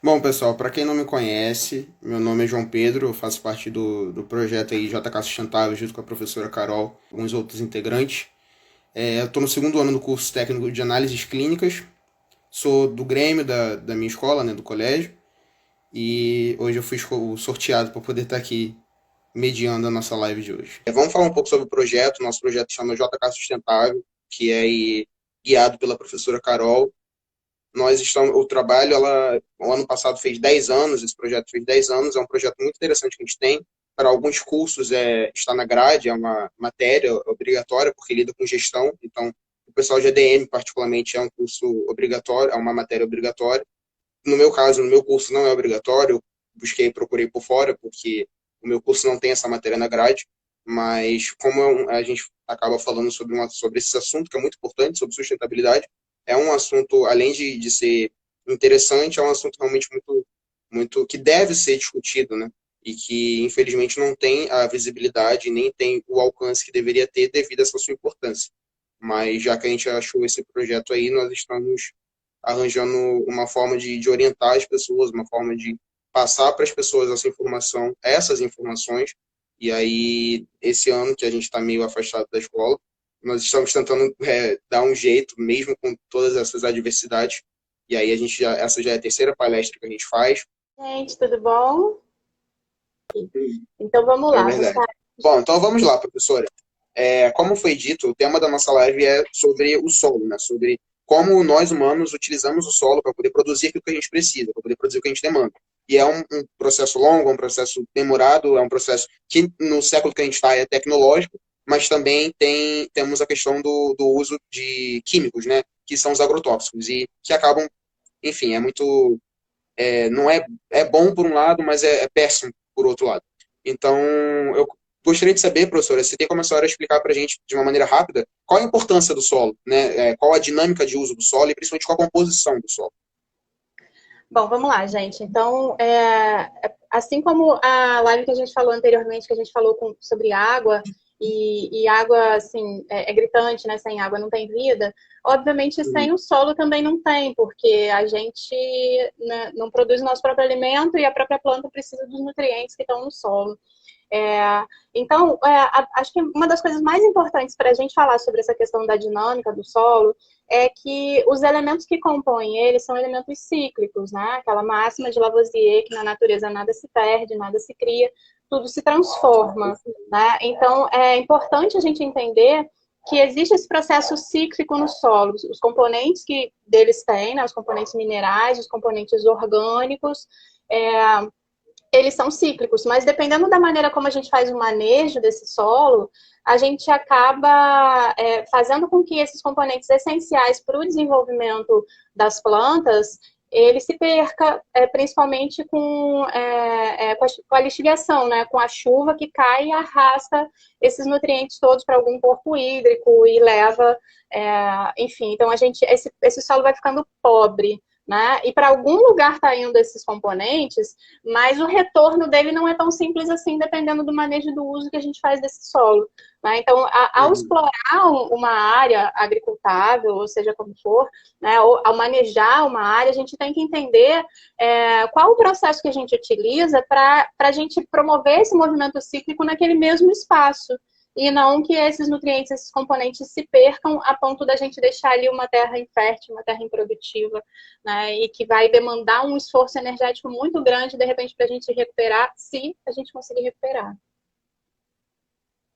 Bom, pessoal, para quem não me conhece, meu nome é João Pedro, eu faço parte do projeto aí JK Sustentável, junto com a professora Carol e alguns outros integrantes. Eu estou no segundo ano do curso técnico de análises clínicas, sou do Grêmio da minha escola, né, do colégio, e hoje eu fui sorteado para poder estar aqui mediando a nossa live de hoje. Vamos falar um pouco sobre o projeto, nosso projeto chama JK Sustentável, que é aí guiado pela professora Carol. Nós estamos, o trabalho, o ano passado fez 10 anos, esse projeto fez 10 anos, é um projeto muito interessante que a gente tem. Para alguns cursos está na grade, é uma matéria obrigatória, porque lida com gestão. Então, o pessoal de ADM, particularmente, é um curso obrigatório, é uma matéria obrigatória. No meu caso, no meu curso não é obrigatório, eu procurei por fora, porque o meu curso não tem essa matéria na grade, mas como a gente acaba falando sobre esse assunto, que é muito importante, sobre sustentabilidade, é um assunto, além de ser interessante, é um assunto realmente muito que deve ser discutido, né? E que, infelizmente, não tem a visibilidade, nem tem o alcance que deveria ter devido a essa sua importância. Mas já que a gente achou esse projeto aí, nós estamos arranjando uma forma de orientar as pessoas, uma forma de passar para as pessoas essa informação, essas informações. E aí, esse ano que a gente está meio afastado da escola, nós estamos tentando dar um jeito, mesmo com todas essas adversidades. E aí, essa já é a terceira palestra que a gente faz. Gente, tudo bom? Então vamos É lá, verdade. Gustavo. Bom, então vamos lá, professora. Como foi dito, o tema da nossa live é sobre o solo, né? Sobre como nós humanos utilizamos o solo para poder produzir aquilo que a gente precisa, para poder produzir o que a gente demanda. E é um processo longo, é um processo demorado, é um processo que no século que a gente está é tecnológico, mas também temos a questão do uso de químicos, né? Que são os agrotóxicos e que acabam, enfim, não é bom por um lado, mas é péssimo por outro lado. Então, eu gostaria de saber, professora, se tem como a senhora explicar para a gente de uma maneira rápida qual a importância do solo, né? Qual a dinâmica de uso do solo e principalmente qual a composição do solo. Bom, vamos lá, gente. Então, assim como a live que a gente falou anteriormente, que a gente falou sobre água, e água, assim, é gritante, né? Sem água não tem vida. Obviamente, Uhum. sem o solo também não tem, porque a gente, né, não produz o nosso próprio alimento e a própria planta precisa dos nutrientes que estão no solo. É, então, acho que uma das coisas mais importantes para a gente falar sobre essa questão da dinâmica do solo é que os elementos que compõem ele são elementos cíclicos, né? Aquela máxima de Lavoisier, que na natureza nada se perde, nada se cria, tudo se transforma, né? Então, é importante a gente entender que existe esse processo cíclico no solo, os componentes que deles têm, né? Os componentes minerais, os componentes orgânicos, é, eles são cíclicos, mas dependendo da maneira como a gente faz o manejo desse solo, a gente acaba fazendo com que esses componentes essenciais para o desenvolvimento das plantas ele se perca, principalmente com a lixiviação, né? Com a chuva que cai e arrasta esses nutrientes todos para algum corpo hídrico e leva, enfim, então esse solo vai ficando pobre, né? E para algum lugar está indo esses componentes, mas o retorno dele não é tão simples assim, dependendo do manejo do uso que a gente faz desse solo, né? Então, ao Uhum. explorar uma área agricultável, ou seja como for, né, ou ao manejar uma área, a gente tem que entender qual o processo que a gente utiliza para a gente promover esse movimento cíclico naquele mesmo espaço e não que esses nutrientes, esses componentes se percam a ponto da gente deixar ali uma terra infértil, uma terra improdutiva, né, e que vai demandar um esforço energético muito grande, de repente, para a gente recuperar, se a gente conseguir recuperar.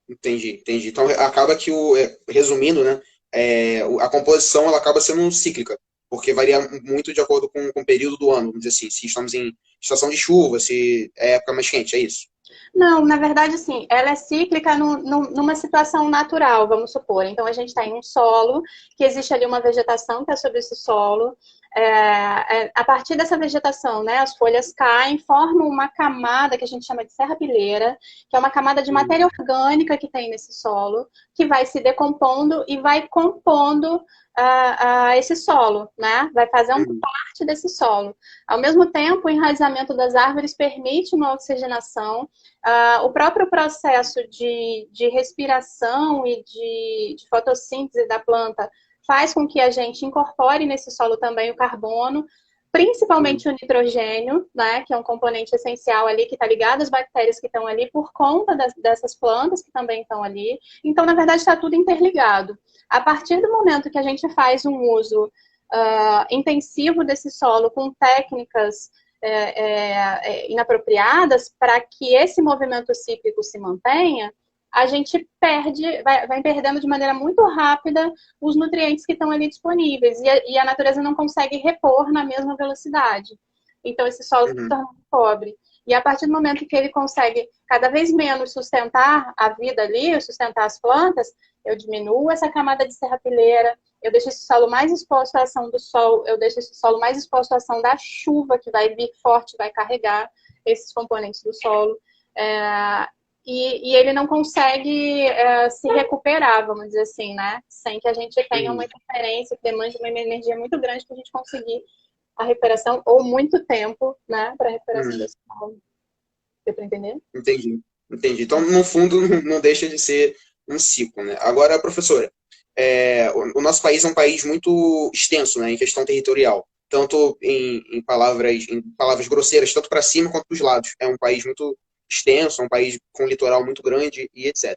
Entendi, entendi. Então acaba que resumindo, né, a composição ela acaba sendo cíclica, porque varia muito de acordo com o período do ano, vamos dizer assim, se estamos em estação de chuva, se é época mais quente, é isso. Não, na verdade, sim, ela é cíclica numa situação natural, vamos supor. Então, a gente está em um solo, que existe ali uma vegetação que é sobre esse solo. A partir dessa vegetação, né, as folhas caem, formam uma camada que a gente chama de serrapilheira, que é uma camada de Uhum. matéria orgânica que tem nesse solo, que vai se decompondo e vai compondo esse solo, né? Vai fazendo Uhum. parte desse solo. Ao mesmo tempo, o enraizamento das árvores permite uma oxigenação. O próprio processo de respiração e de fotossíntese da planta faz com que a gente incorpore nesse solo também o carbono. principalmente o nitrogênio, né, que é um componente essencial ali, que está ligado às bactérias que estão ali por conta dessas plantas que também estão ali. Então, na verdade, está tudo interligado. A partir do momento que a gente faz um uso intensivo desse solo com técnicas inapropriadas para que esse movimento cíclico se mantenha, a gente vai perdendo de maneira muito rápida os nutrientes que estão ali disponíveis e a natureza não consegue repor na mesma velocidade. Então, esse solo se torna pobre. E a partir do momento que ele consegue cada vez menos sustentar a vida ali, sustentar as plantas, eu diminuo essa camada de serrapilheira, eu deixo esse solo mais exposto à ação do sol, eu deixo esse solo mais exposto à ação da chuva, que vai vir forte, vai carregar esses componentes do solo. E ele não consegue se recuperar, vamos dizer assim, né? Sem que a gente tenha uma interferência que demande uma energia muito grande para a gente conseguir a recuperação, ou muito tempo, né, para a recuperação desse solo. Deu para entender? Entendi. Então, no fundo, não deixa de ser um ciclo, né? Agora, professora, o nosso país é um país muito extenso, né, em questão territorial. Tanto em palavras grosseiras, tanto para cima quanto para os lados. É um país muito extenso, é um país com um litoral muito grande e etc.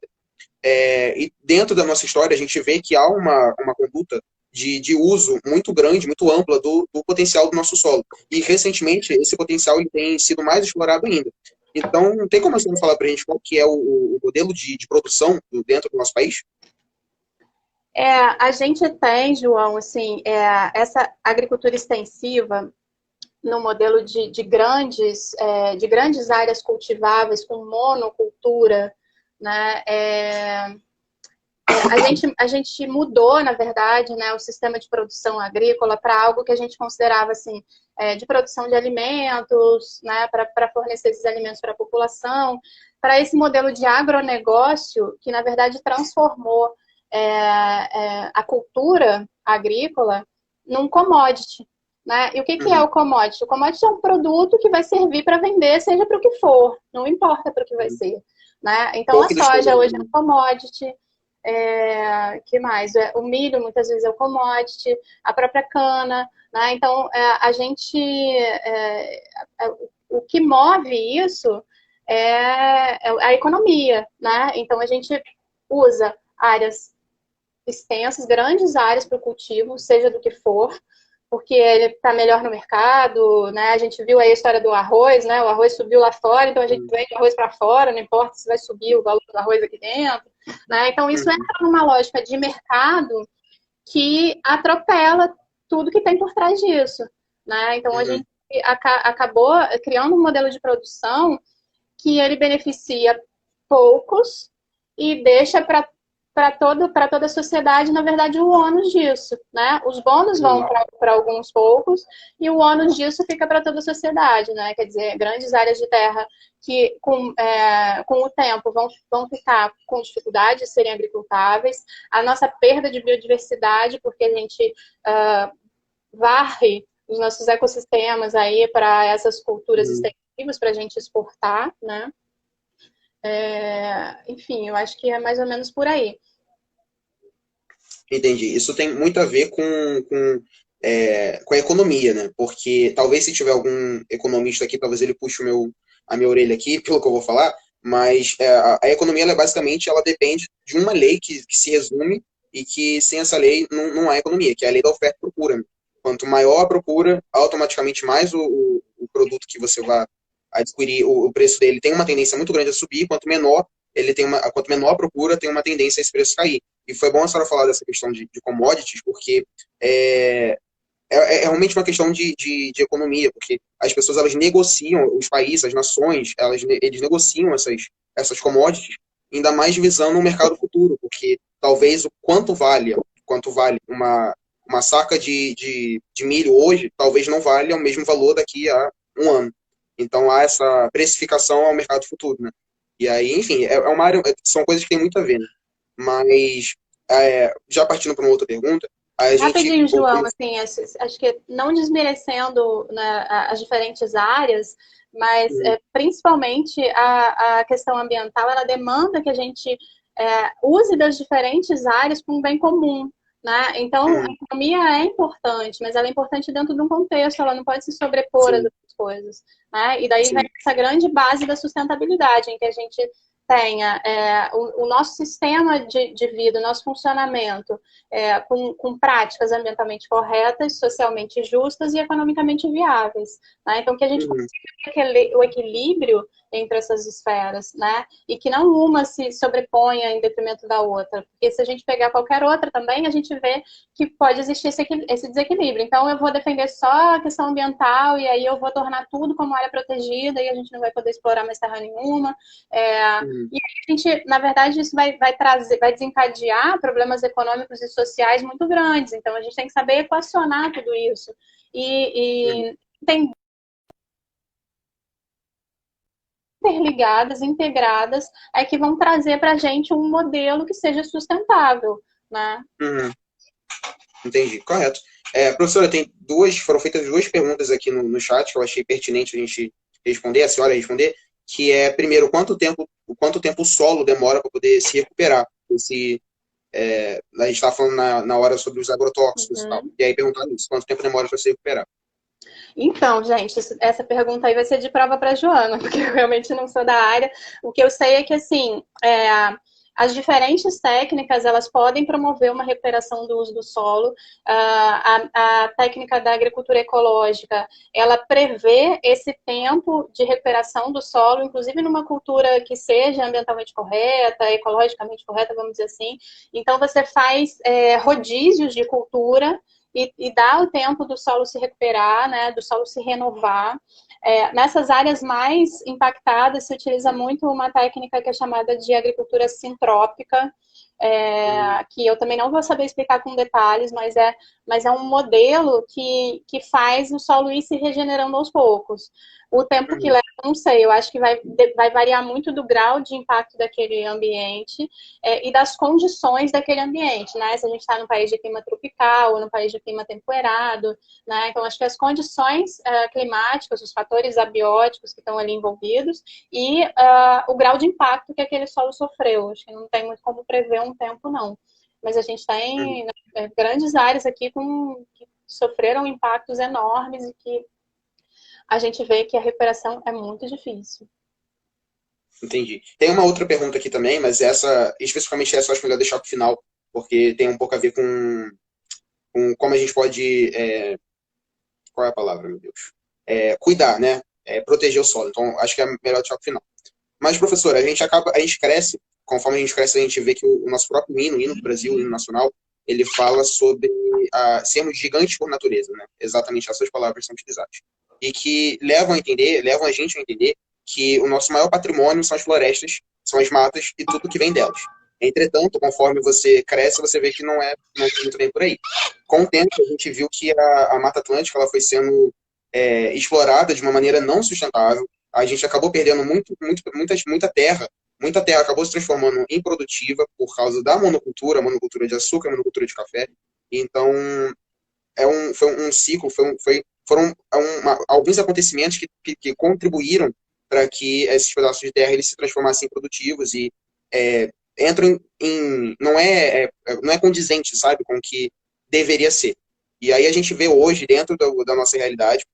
E dentro da nossa história, a gente vê que há uma conduta de uso muito grande, muito ampla do potencial do nosso solo. E, recentemente, esse potencial ele tem sido mais explorado ainda. Então, tem como você falar para a gente qual que é o modelo de produção dentro do nosso país? A gente tem, João, assim, essa agricultura extensiva no modelo de grandes áreas cultiváveis com monocultura, né? A gente mudou, na verdade, né, o sistema de produção agrícola para algo que a gente considerava assim, de produção de alimentos, né, para fornecer esses alimentos para a população, para esse modelo de agronegócio que, na verdade, transformou a cultura agrícola num commodity. Né? E o que é o commodity? O commodity é um produto que vai servir para vender, seja para o que for, não importa para o que vai ser. Né? Então, a soja hoje é um commodity. Que mais? O milho muitas vezes é o commodity, a própria cana, né? Então a gente o que move isso é a economia, né? Então a gente usa áreas extensas, grandes áreas para o cultivo, seja do que for, porque ele está melhor no mercado, né? A gente viu aí a história do arroz, né? O arroz subiu lá fora, então a gente vende arroz para fora, não importa se vai subir o valor do arroz aqui dentro, né? Então isso entra numa lógica de mercado que atropela tudo que tem por trás disso, né? Então a gente acabou criando um modelo de produção que ele beneficia poucos e deixa para toda a sociedade, na verdade, o ônus disso, né? Os bônus vão para alguns poucos e o ônus disso fica para toda a sociedade, né? Quer dizer, grandes áreas de terra que com o tempo vão ficar com dificuldade de serem agricultáveis, a nossa perda de biodiversidade, porque a gente varre os nossos ecossistemas aí para essas culturas extensivas para a gente exportar, né? Enfim, eu acho que é mais ou menos por aí. Entendi. Isso tem muito a ver com a economia, né? Porque talvez se tiver algum economista aqui, talvez ele puxe a minha orelha aqui, pelo que eu vou falar, mas a economia, ela depende de uma lei que se resume e que sem essa lei não há economia, que é a lei da oferta e procura, né? Quanto maior a procura, automaticamente mais o produto que você vai adquirir, o preço dele tem uma tendência muito grande a subir, quanto menor a procura, tem uma tendência a esse preço cair. E foi bom a senhora falar dessa questão de commodities, porque é realmente uma questão de economia, porque as pessoas elas negociam, os países, as nações, eles negociam essas commodities, ainda mais visando o mercado futuro, porque talvez o quanto vale uma saca de milho hoje, talvez não valha o mesmo valor daqui a um ano. Então há essa precificação ao mercado futuro, né? E aí, enfim, uma área, são coisas que têm muito a ver, né? Mas, já partindo para uma outra pergunta, Rapidinho, João, assim, acho que não desmerecendo, né, as diferentes áreas, mas principalmente a questão ambiental, ela demanda que a gente use das diferentes áreas para um bem comum, né? Então, a Uhum. economia é importante, mas ela é importante dentro de um contexto, ela não pode se sobrepor às Sim, outras coisas, né? E daí vem sim. essa grande base da sustentabilidade, em que a gente tenha o nosso sistema de vida, o nosso funcionamento com práticas ambientalmente corretas, socialmente justas e economicamente viáveis, né? Então, que a gente Uhum. consiga o equilíbrio entre essas esferas, né? E que não uma se sobreponha em detrimento da outra. Porque se a gente pegar qualquer outra também, a gente vê que pode existir esse desequilíbrio. Então, eu vou defender só a questão ambiental e aí eu vou tornar tudo como área protegida e a gente não vai poder explorar mais terra nenhuma. Uhum. E a gente, na verdade, isso vai trazer, vai desencadear problemas econômicos e sociais muito grandes. Então, a gente tem que saber equacionar tudo isso. Uhum. E tem interligadas, integradas, que vão trazer para a gente um modelo que seja sustentável, né? Uhum. Entendi, correto. Professora, foram feitas duas perguntas aqui no chat que eu achei pertinente a gente responder, a senhora responder, que é, primeiro, quanto tempo o solo demora para poder se recuperar? A gente estava falando na hora sobre os agrotóxicos e tal. Uhum. E aí perguntaram isso, quanto tempo demora para se recuperar? Então, gente, essa pergunta aí vai ser de prova para Joana, porque eu realmente não sou da área. O que eu sei é que, assim, as diferentes técnicas, elas podem promover uma recuperação do uso do solo. A técnica da agricultura ecológica, ela prevê esse tempo de recuperação do solo, inclusive numa cultura que seja ambientalmente correta, ecologicamente correta, vamos dizer assim. Então, você faz rodízios de cultura e dá o tempo do solo se recuperar, né, do solo se renovar. Nessas áreas mais impactadas se utiliza muito uma técnica que é chamada de agricultura sintrópica, Uhum. que eu também não vou saber explicar com detalhes, mas é um modelo que faz o solo ir se regenerando aos poucos. O tempo que Uhum. leva, não sei, eu acho que vai variar muito do grau de impacto daquele ambiente e das condições daquele ambiente, né? Se a gente está num país de clima tropical ou num país de clima temperado, né? Então, acho que as condições climáticas, os fatores abióticos que estão ali envolvidos e o grau de impacto que aquele solo sofreu. Acho que não tem muito como prever um tempo, não. Mas a gente tem grandes áreas aqui que sofreram impactos enormes e que a gente vê que a recuperação é muito difícil. Entendi. Tem uma outra pergunta aqui também, mas especificamente essa, eu acho melhor deixar para o final, porque tem um pouco a ver com como a gente pode. Qual é a palavra, meu Deus? Cuidar, né? Proteger o solo. Então, acho que é melhor deixar para o final. Mas, professora, a gente cresce, conforme a gente cresce, a gente vê que o nosso próprio hino, o hino do Brasil, o hino nacional, ele fala sobre sermos gigantes por natureza, né? Exatamente essas palavras são utilizadas. E que levam a gente a entender que o nosso maior patrimônio são as florestas, são as matas e tudo que vem delas. Entretanto, conforme você cresce, você vê que não é muito bem por aí. Com o tempo, a gente viu que a Mata Atlântica ela foi sendo explorada de uma maneira não sustentável. A gente acabou perdendo muita terra. Muita terra acabou se transformando em produtiva por causa da monocultura de açúcar, monocultura de café. Então, foi um ciclo, foram alguns acontecimentos que contribuíram para que esses pedaços de terra eles se transformassem em produtivos e entram não é condizente, sabe, com o que deveria ser. E aí a gente vê hoje, dentro da nossa realidade,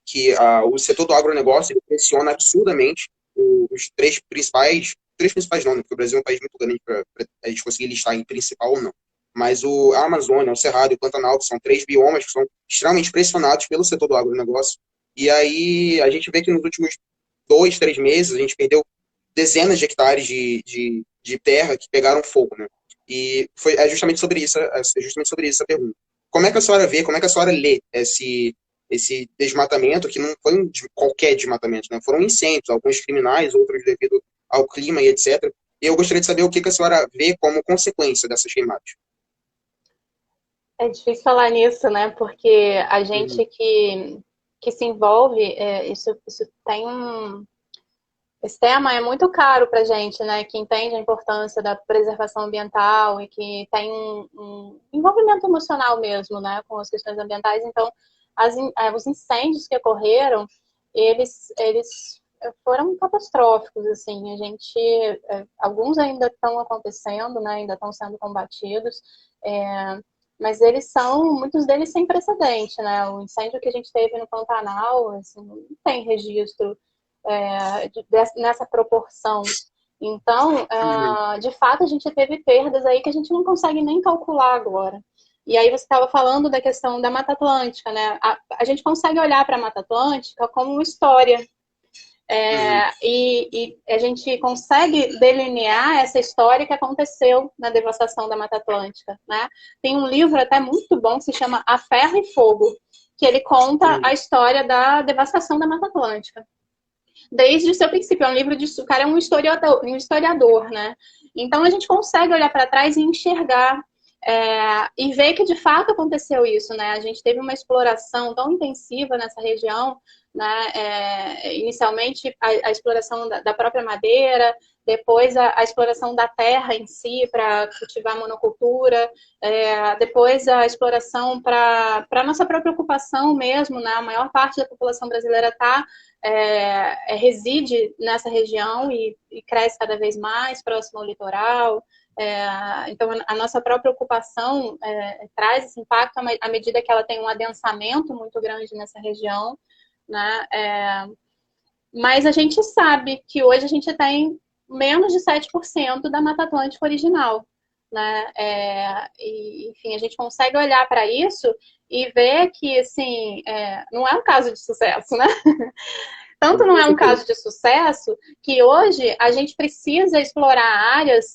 que o setor do agronegócio ele pressiona absurdamente os três principais não, né, porque o Brasil é um país muito grande para a gente conseguir listar em principal ou não. Mas a Amazônia, o Cerrado e o Pantanal, que são três biomas que são extremamente pressionados pelo setor do agronegócio. E aí a gente vê que nos últimos 2, 3 meses a gente perdeu dezenas de hectares de terra que pegaram fogo, né? E é justamente sobre isso a pergunta. Como é que a senhora vê, como é que a senhora lê esse desmatamento, que não foi qualquer desmatamento, né? Foram incêndios, alguns criminais, outros devido ao clima e etc. E eu gostaria de saber o que a senhora vê como consequência dessas queimadas. É difícil falar nisso, né? Porque a Uhum. gente que se envolve, isso tem um. Esse tema é muito caro para a gente, né? Que entende a importância da preservação ambiental e que tem um envolvimento emocional mesmo, né? Com as questões ambientais. Então, os incêndios que ocorreram, eles foram catastróficos, assim. A gente, alguns ainda estão acontecendo, né? Ainda estão sendo combatidos. mas muitos deles sem precedente, né? O incêndio que a gente teve no Pantanal, assim, não tem registro nessa proporção. Então, de fato, a gente teve perdas aí que a gente não consegue nem calcular agora. E aí você estava falando da questão da Mata Atlântica, né? A gente consegue olhar para a Mata Atlântica como uma história. E a gente consegue delinear essa história que aconteceu na devastação da Mata Atlântica, né? Tem um livro até muito bom que se chama A Ferro e Fogo, que ele conta a história da devastação da Mata Atlântica. Desde o seu princípio, é um livro de... O cara é um historiador, né? Então a gente consegue olhar para trás e enxergar e ver que de fato aconteceu isso, né? A gente teve uma exploração tão intensiva nessa região, né? Inicialmente a exploração da própria madeira, depois a exploração da terra em si para cultivar monocultura, depois a exploração para a nossa própria ocupação mesmo, né? A maior parte da população brasileira reside nessa região e cresce cada vez mais próximo ao litoral. Então, a nossa própria ocupação traz esse impacto à medida que ela tem um adensamento muito grande nessa região, né? Mas a gente sabe que hoje a gente tem menos de 7% da Mata Atlântica original, né? E, enfim, a gente consegue olhar para isso e ver que, assim, não é um caso de sucesso, né? Tanto não é um caso de sucesso que hoje a gente precisa explorar áreas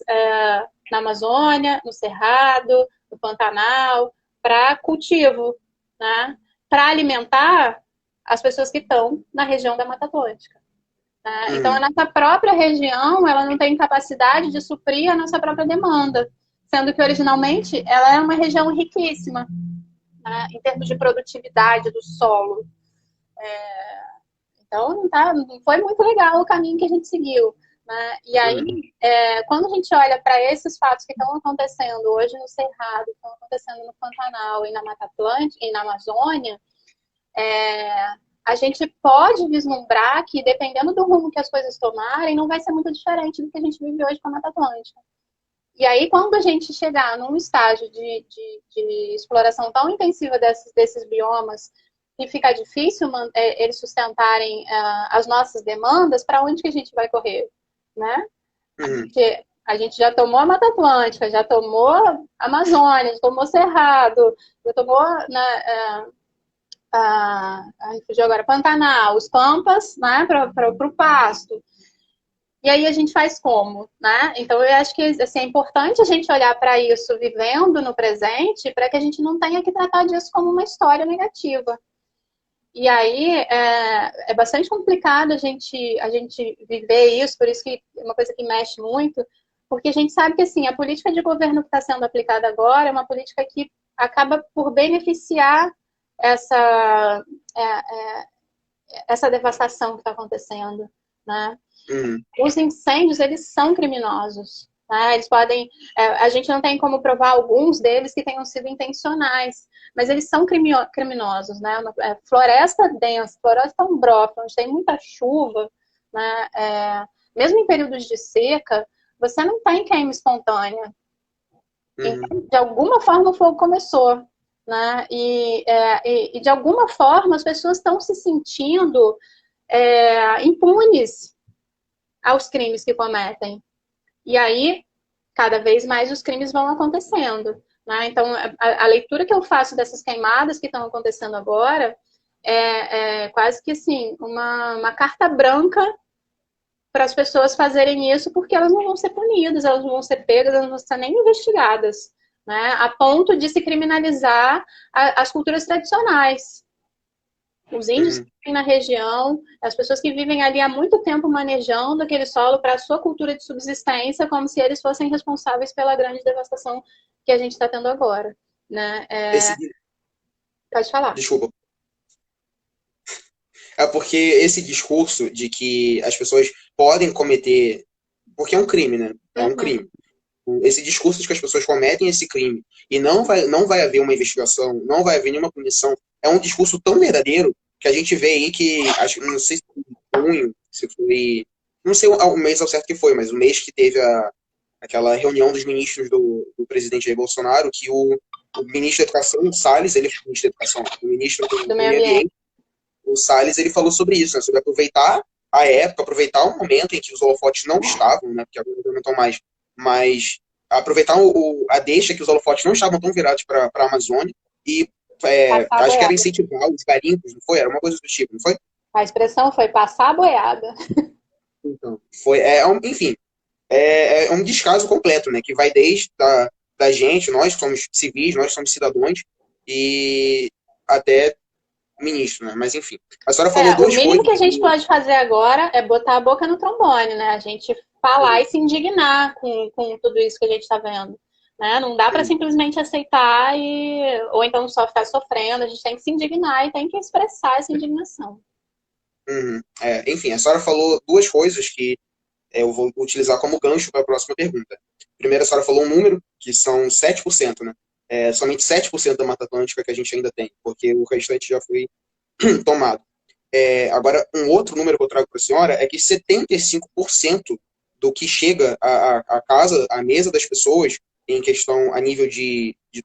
na Amazônia, no Cerrado, no Pantanal, para cultivo, né? Para alimentar as pessoas que estão na região da Mata Atlântica. Né? Então, a nossa própria região ela não tem capacidade de suprir a nossa própria demanda, sendo que originalmente ela é uma região riquíssima, né? Em termos de produtividade do solo. Então, não foi muito legal o caminho que a gente seguiu. Né? E aí, quando a gente olha para esses fatos que estão acontecendo hoje no Cerrado, que estão acontecendo no Pantanal e na Mata Atlântica e na Amazônia, a gente pode vislumbrar que, dependendo do rumo que as coisas tomarem, não vai ser muito diferente do que a gente vive hoje com a Mata Atlântica. E aí, quando a gente chegar num estágio de exploração tão intensiva desses biomas, e fica difícil eles sustentarem as nossas demandas, para onde que a gente vai correr? Né? Porque a gente já tomou a Mata Atlântica, já tomou a Amazônia, já tomou Cerrado, já tomou fugiu agora, Pantanal, os Pampas, né, para o pasto. E aí a gente faz como, né? Então eu acho que assim, é importante a gente olhar para isso vivendo no presente, para que a gente não tenha que tratar disso como uma história negativa. E aí é bastante complicado a gente viver isso, por isso que é uma coisa que mexe muito, porque a gente sabe que assim, a política de governo que está sendo aplicada agora é uma política que acaba por beneficiar essa devastação que está acontecendo, né? Os incêndios, eles são criminosos. Né? Eles podem... a gente não tem como provar alguns deles que tenham sido intencionais, mas eles são criminosos. Né? Floresta densa, floresta umbrófila, onde tem muita chuva, né? Mesmo em períodos de seca, você não tem queima espontânea. Então, de alguma forma o fogo começou. Né? E de alguma forma as pessoas estão se sentindo impunes aos crimes que cometem. E aí, cada vez mais os crimes vão acontecendo. Né? Então, a leitura que eu faço dessas queimadas que estão acontecendo agora é quase que assim, uma carta branca para as pessoas fazerem isso, porque elas não vão ser punidas, elas não vão ser pegas, elas não vão ser nem investigadas. Né? A ponto de se criminalizar as culturas tradicionais. Os índios que vivem na região, as pessoas que vivem ali há muito tempo manejando aquele solo para a sua cultura de subsistência, como se eles fossem responsáveis pela grande devastação que a gente está tendo agora. Né? Pode falar. Desculpa. É porque esse discurso de que as pessoas podem cometer... Porque é um crime, né? É um crime. Esse discurso de que as pessoas cometem esse crime e não vai haver uma investigação, não vai haver nenhuma punição, é um discurso tão verdadeiro que a gente vê aí que, não sei se foi em junho, se foi... Não sei o mês ao certo que foi, mas o mês que teve aquela reunião dos ministros do presidente Jair Bolsonaro, que o ministro da Educação, o Salles, ele foi o ministro da Educação, o ministro do do meio Meio ambiente. Ambiente, o Salles, ele falou sobre isso, né, sobre aproveitar a época, aproveitar o momento em que os holofotes não estavam, né, porque agora não estão mais, mas aproveitar a deixa que os holofotes não estavam tão virados para a Amazônia e Passar a acho que era boiada. incentivar os garimpos, não foi? Era uma coisa do tipo, não foi? A expressão foi passar a boiada. Então, foi, enfim, é um descaso completo, né? Que vai desde da gente, nós que somos civis, nós que somos cidadãos, e até ministro, né? Mas enfim. A senhora falou O duas mínimo coisas que a gente que. pode fazer agora é botar a boca no trombone, né? A gente falar e se indignar com tudo isso que a gente está vendo. Né? Não dá para Sim. simplesmente aceitar ou então só ficar sofrendo. A gente tem que se indignar e tem que expressar essa indignação. Uhum. Enfim, a senhora falou duas coisas que eu vou utilizar como gancho para a próxima pergunta. Primeiro, a senhora falou um número, que são 7%, né? Somente 7% da Mata Atlântica que a gente ainda tem, porque o restante já foi tomado. Agora, um outro número que eu trago para a senhora é que 75% do que chega à casa, à mesa das pessoas, em questão a nível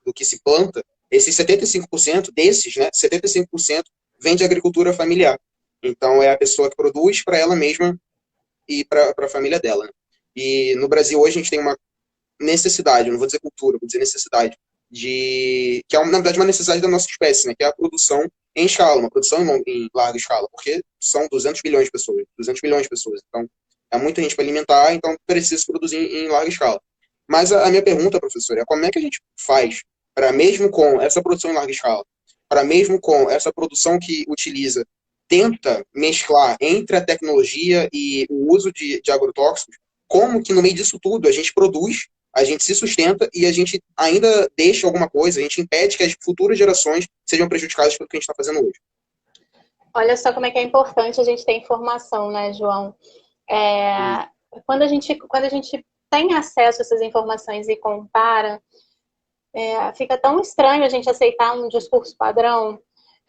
do que se planta, esses 75% desses, né, 75% vem de agricultura familiar. Então, é a pessoa que produz para ela mesma e para a família dela. Né? E no Brasil, hoje, a gente tem uma necessidade, não vou dizer cultura, vou dizer necessidade, que é, na verdade, uma necessidade da nossa espécie, né? Que é a produção em escala, uma produção em larga escala, porque são 200 bilhões de pessoas, 200 milhões de pessoas. Então, é muita gente para alimentar, então precisa produzir em larga escala. Mas a minha pergunta, professor, é como é que a gente faz para, mesmo com essa produção em larga escala, para mesmo com essa produção que utiliza, tenta mesclar entre a tecnologia e o uso de agrotóxicos, como que no meio disso tudo a gente produz, a gente se sustenta e a gente ainda deixa alguma coisa, a gente impede que as futuras gerações sejam prejudicadas pelo que a gente está fazendo hoje. Olha só como é que é importante a gente ter informação, né, João? Hum, É, quando a gente tem acesso a essas informações e compara, fica tão estranho a gente aceitar um discurso padrão,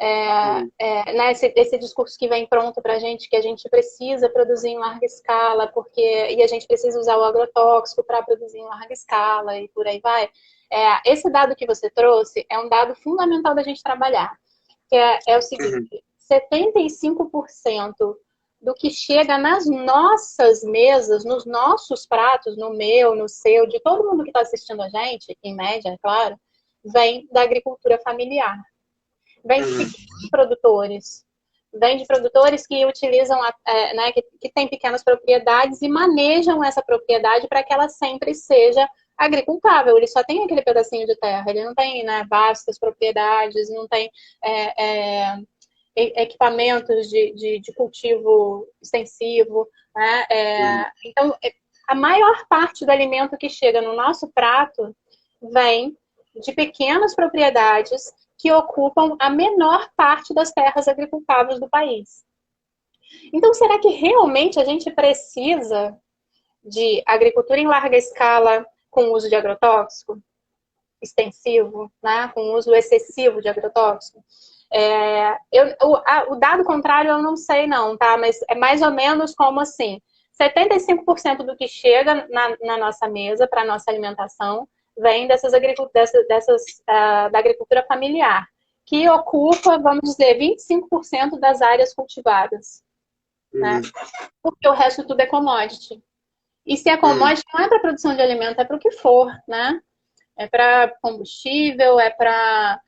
né, esse discurso que vem pronto para a gente, que a gente precisa produzir em larga escala, e a gente precisa usar o agrotóxico para produzir em larga escala e por aí vai. Esse dado que você trouxe é um dado fundamental da gente trabalhar, que é o uhum, seguinte: 75% do que chega nas nossas mesas, nos nossos pratos, no meu, no seu, de todo mundo que está assistindo a gente, em média, é claro, vem da agricultura familiar. Vem de uhum, pequenos produtores. Vem de produtores que utilizam, né, que têm pequenas propriedades e manejam essa propriedade para que ela sempre seja agricultável. Ele só tem aquele pedacinho de terra, ele não tem, né, vastas propriedades, não tem equipamentos de cultivo extensivo. Né? uhum, Então, a maior parte do alimento que chega no nosso prato vem de pequenas propriedades que ocupam a menor parte das terras agricultáveis do país. Então, será que realmente a gente precisa de agricultura em larga escala com uso de agrotóxico extensivo, né? Com uso excessivo de agrotóxico? O dado contrário eu não sei não, tá? Mas é mais ou menos como assim: 75% do que chega na nossa mesa para nossa alimentação vem da agricultura familiar, que ocupa, vamos dizer, 25% das áreas cultivadas, né? uhum, Porque o resto tudo é commodity. E se é uhum, commodity, não é para produção de alimento, é para o que for, né? É para combustível, é, é para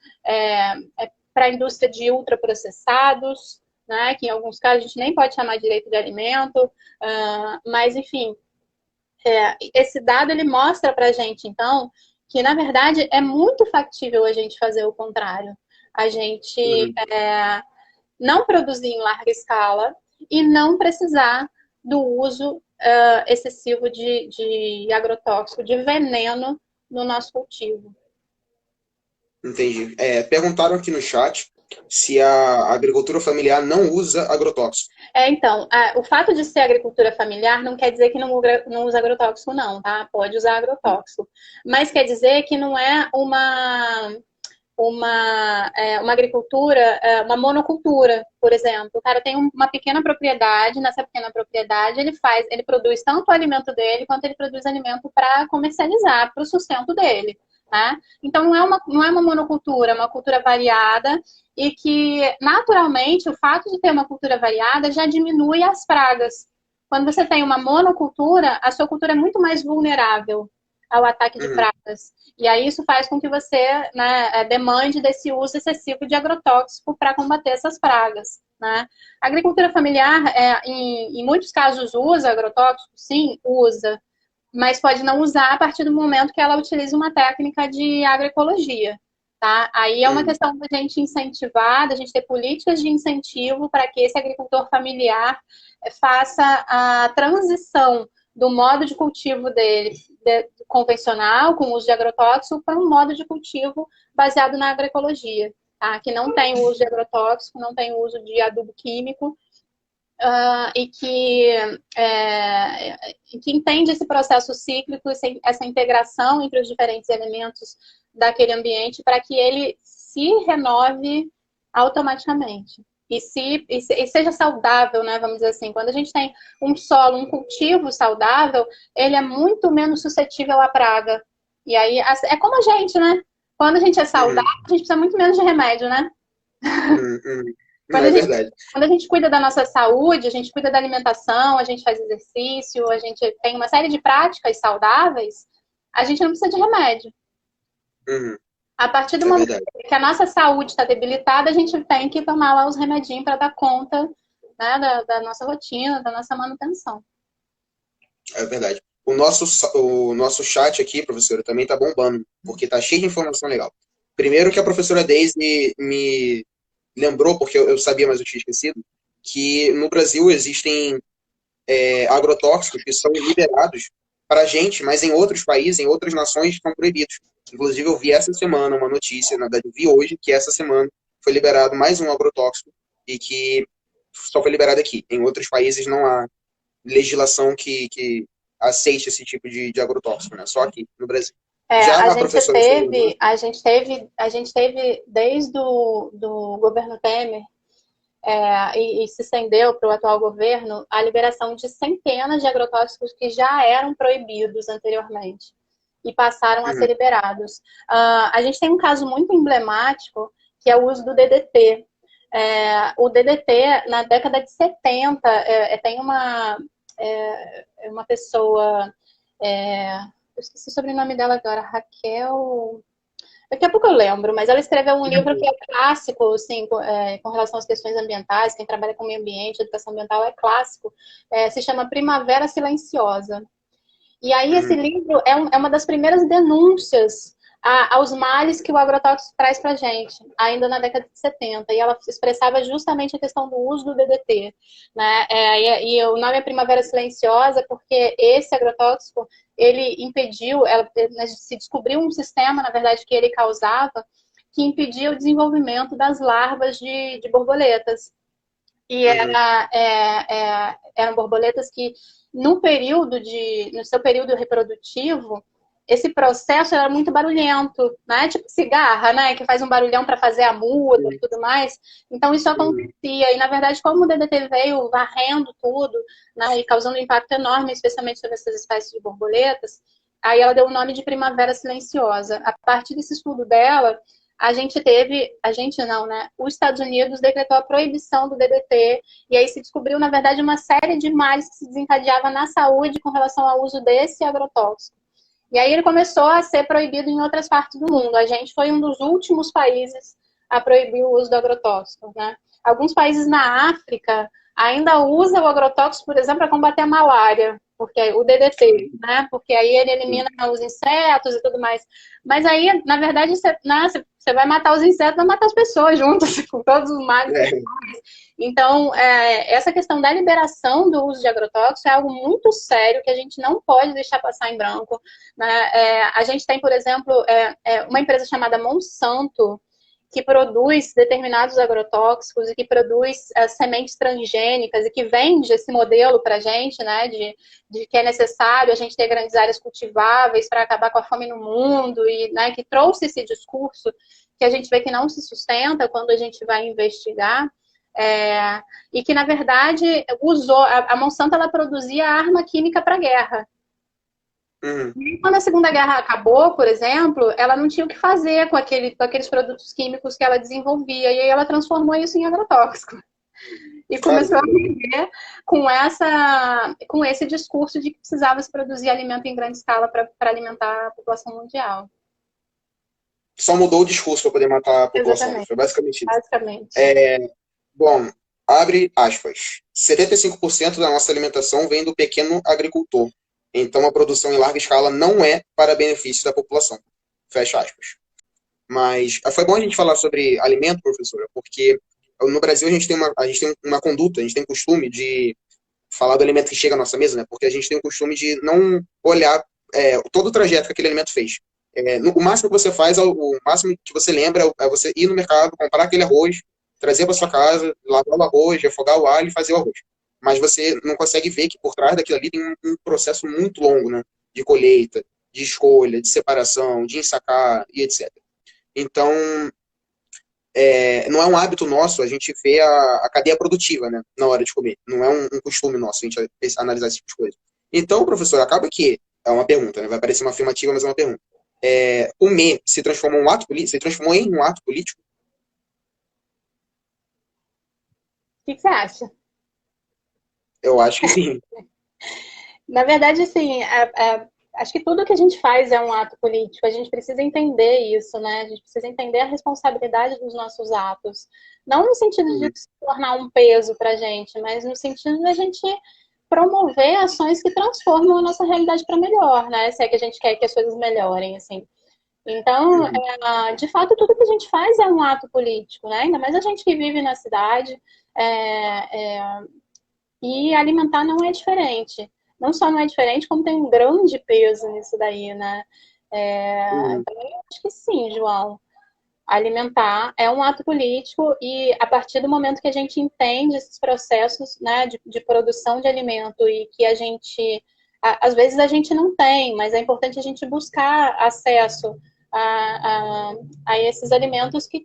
a indústria de ultraprocessados, né? Que em alguns casos a gente nem pode chamar direito de alimento, mas enfim, esse dado ele mostra para a gente, então, que na verdade é muito factível a gente fazer o contrário. A gente uhum. não produzir em larga escala e não precisar do uso excessivo de agrotóxico, de veneno no nosso cultivo. Entendi. Perguntaram aqui no chat se a agricultura familiar não usa agrotóxico. Então, o fato de ser agricultura familiar não quer dizer que não usa agrotóxico, não, tá? Pode usar agrotóxico. Mas quer dizer que não é uma agricultura, uma monocultura, por exemplo. O cara tem uma pequena propriedade, nessa pequena propriedade ele produz tanto o alimento dele, quanto ele produz alimento para comercializar, para o sustento dele. né? Então, não é uma monocultura, é uma cultura variada e que, naturalmente, o fato de ter uma cultura variada já diminui as pragas. Quando você tem uma monocultura, a sua cultura é muito mais vulnerável ao ataque de Uhum. pragas. E aí isso faz com que você, né, demande desse uso excessivo de agrotóxico para combater essas pragas, né? A agricultura familiar, em muitos casos, usa agrotóxico? Sim, usa, mas pode não usar a partir do momento que ela utiliza uma técnica de agroecologia. Tá? Aí é uma Uhum. questão da gente incentivar, da gente ter políticas de incentivo para que esse agricultor familiar faça a transição do modo de cultivo dele convencional, com uso de agrotóxico, para um modo de cultivo baseado na agroecologia, tá? Que não tem o uso de agrotóxico, não tem o uso de adubo químico, e que entende esse processo cíclico, essa integração entre os diferentes elementos daquele ambiente para que ele se renove automaticamente. E seja saudável, né? Vamos dizer assim, quando a gente tem um solo, um cultivo saudável, ele é muito menos suscetível à praga. E aí é como a gente, né? Quando a gente é saudável, Uhum. a gente precisa muito menos de remédio, né? Uhum. Uhum. Não Quando é a gente, verdade. quando a gente cuida da nossa saúde, a gente cuida da alimentação, a gente faz exercício, a gente tem uma série de práticas saudáveis, a gente não precisa de remédio. Uhum. A partir do É momento verdade. que a nossa saúde está debilitada, a gente tem que tomar lá os remedinhos para dar conta, né, da nossa rotina, da nossa manutenção. É verdade. O nosso chat aqui, professora, também tá bombando, porque tá cheio de informação legal. Primeiro que a professora Daisy me lembrou, porque eu sabia, mas eu tinha esquecido, que no Brasil existem agrotóxicos que são liberados para a gente, mas em outros países, em outras nações, estão proibidos. Inclusive, eu vi essa semana uma notícia, na verdade, eu vi hoje que essa semana foi liberado mais um agrotóxico e que só foi liberado aqui. Em outros países não há legislação que aceite esse tipo de agrotóxico, né? Só aqui no Brasil. Já A a gente professora falou, teve, a gente teve, a gente teve desde o do governo Temer, e se estendeu para o atual governo a liberação de centenas de agrotóxicos que já eram proibidos anteriormente e passaram a ser uhum, liberados. A gente tem um caso muito emblemático, que é o uso do DDT. O DDT, na década de 70, tem uma pessoa, eu esqueci o sobrenome dela agora, Raquel. Daqui a pouco eu lembro, mas ela escreveu um livro que é clássico, assim, com relação às questões ambientais. Quem trabalha com meio ambiente, educação ambiental é clássico. Se chama Primavera Silenciosa. E aí esse uhum, livro é uma das primeiras denúncias aos males que o agrotóxico traz para a gente, ainda na década de 70. E ela expressava justamente a questão do uso do DDT. Né? E o nome é Primavera Silenciosa porque esse agrotóxico, ele impediu, se descobriu um sistema, na verdade, que ele causava, que impedia o desenvolvimento das larvas de borboletas. E uhum, eram borboletas que, no seu período reprodutivo, esse processo era muito barulhento, né? Tipo cigarra, né? Que faz um barulhão para fazer a muda e tudo mais. Então, isso uhum, acontecia. E, na verdade, como o DDT veio varrendo tudo, né? E causando um impacto enorme, especialmente sobre essas espécies de borboletas, aí ela deu o nome de Primavera Silenciosa. A partir desse estudo dela, a gente não, né? Os Estados Unidos decretou a proibição do DDT e aí se descobriu, na verdade, uma série de males que se desencadeava na saúde com relação ao uso desse agrotóxico. E aí ele começou a ser proibido em outras partes do mundo. A gente foi um dos últimos países a proibir o uso do agrotóxico, né? Alguns países na África ainda usam o agrotóxico, por exemplo, para combater a malária, porque o DDT, né? Porque aí ele elimina os insetos e tudo mais. Mas aí, na verdade, você vai matar os insetos, vai matar as pessoas juntas, com todos os males. é, Então, essa questão da liberação do uso de agrotóxicos é algo muito sério que a gente não pode deixar passar em branco. Né? A gente tem, por exemplo, uma empresa chamada Monsanto, que produz determinados agrotóxicos e que produz sementes transgênicas e que vende esse modelo para a gente, né, de que é necessário a gente ter grandes áreas cultiváveis para acabar com a fome no mundo e, né, que trouxe esse discurso que a gente vê que não se sustenta quando a gente vai investigar. E que, na verdade, a Monsanto ela produzia arma química para a guerra. Uhum. E quando a Segunda Guerra acabou, por exemplo, ela não tinha o que fazer com aqueles produtos químicos que ela desenvolvia, e aí ela transformou isso em agrotóxico. E começou a Caramba. viver com esse discurso de que precisava se produzir alimento em grande escala para alimentar a população mundial. Só mudou o discurso para poder matar a população, né? Exatamente, Foi basicamente isso. basicamente. Bom, abre aspas. 75% da nossa alimentação vem do pequeno agricultor. Então a produção em larga escala não é para benefício da população. Fecha aspas. Mas foi bom a gente falar sobre alimento, professora, porque no Brasil a gente tem uma conduta, a gente tem costume de falar do alimento que chega à nossa mesa, né? Porque a gente tem o costume de não olhar todo o trajeto que aquele alimento fez. O máximo que você faz, o máximo que você lembra é você ir no mercado, comprar aquele arroz, trazer para sua casa, lavar o arroz, refogar o alho e fazer o arroz. Mas você não consegue ver que por trás daquilo ali tem um processo muito longo, né? De colheita, de escolha, de separação, de ensacar e etc. Então, não é um hábito nosso a gente ver a cadeia produtiva, né, na hora de comer. Não é um costume nosso a gente analisar esse tipo de coisa. Então, professor, acaba que é uma pergunta, né, vai parecer uma afirmativa, mas é uma pergunta. Comer se transformou, se transformou em um ato político? O que você acha? Eu acho que sim. Na verdade, assim, acho que tudo que a gente faz é um ato político. A gente precisa entender isso, né? A gente precisa entender a responsabilidade dos nossos atos. Não no sentido de Uhum, se tornar um peso para a gente, mas no sentido de a gente promover ações que transformam a nossa realidade para melhor, né? Se é que a gente quer que as coisas melhorem, assim. Então, uhum, de fato, tudo que a gente faz é um ato político, né? Ainda mais a gente que vive na cidade. É, é, e alimentar não é diferente. Não só não é diferente, como tem um grande peso nisso daí, né? uhum, Então, eu acho que sim, João. Alimentar é um ato político e a partir do momento que a gente entende esses processos, né, de produção de alimento e que a gente, às vezes a gente não tem, mas é importante a gente buscar acesso a, a, a esses alimentos que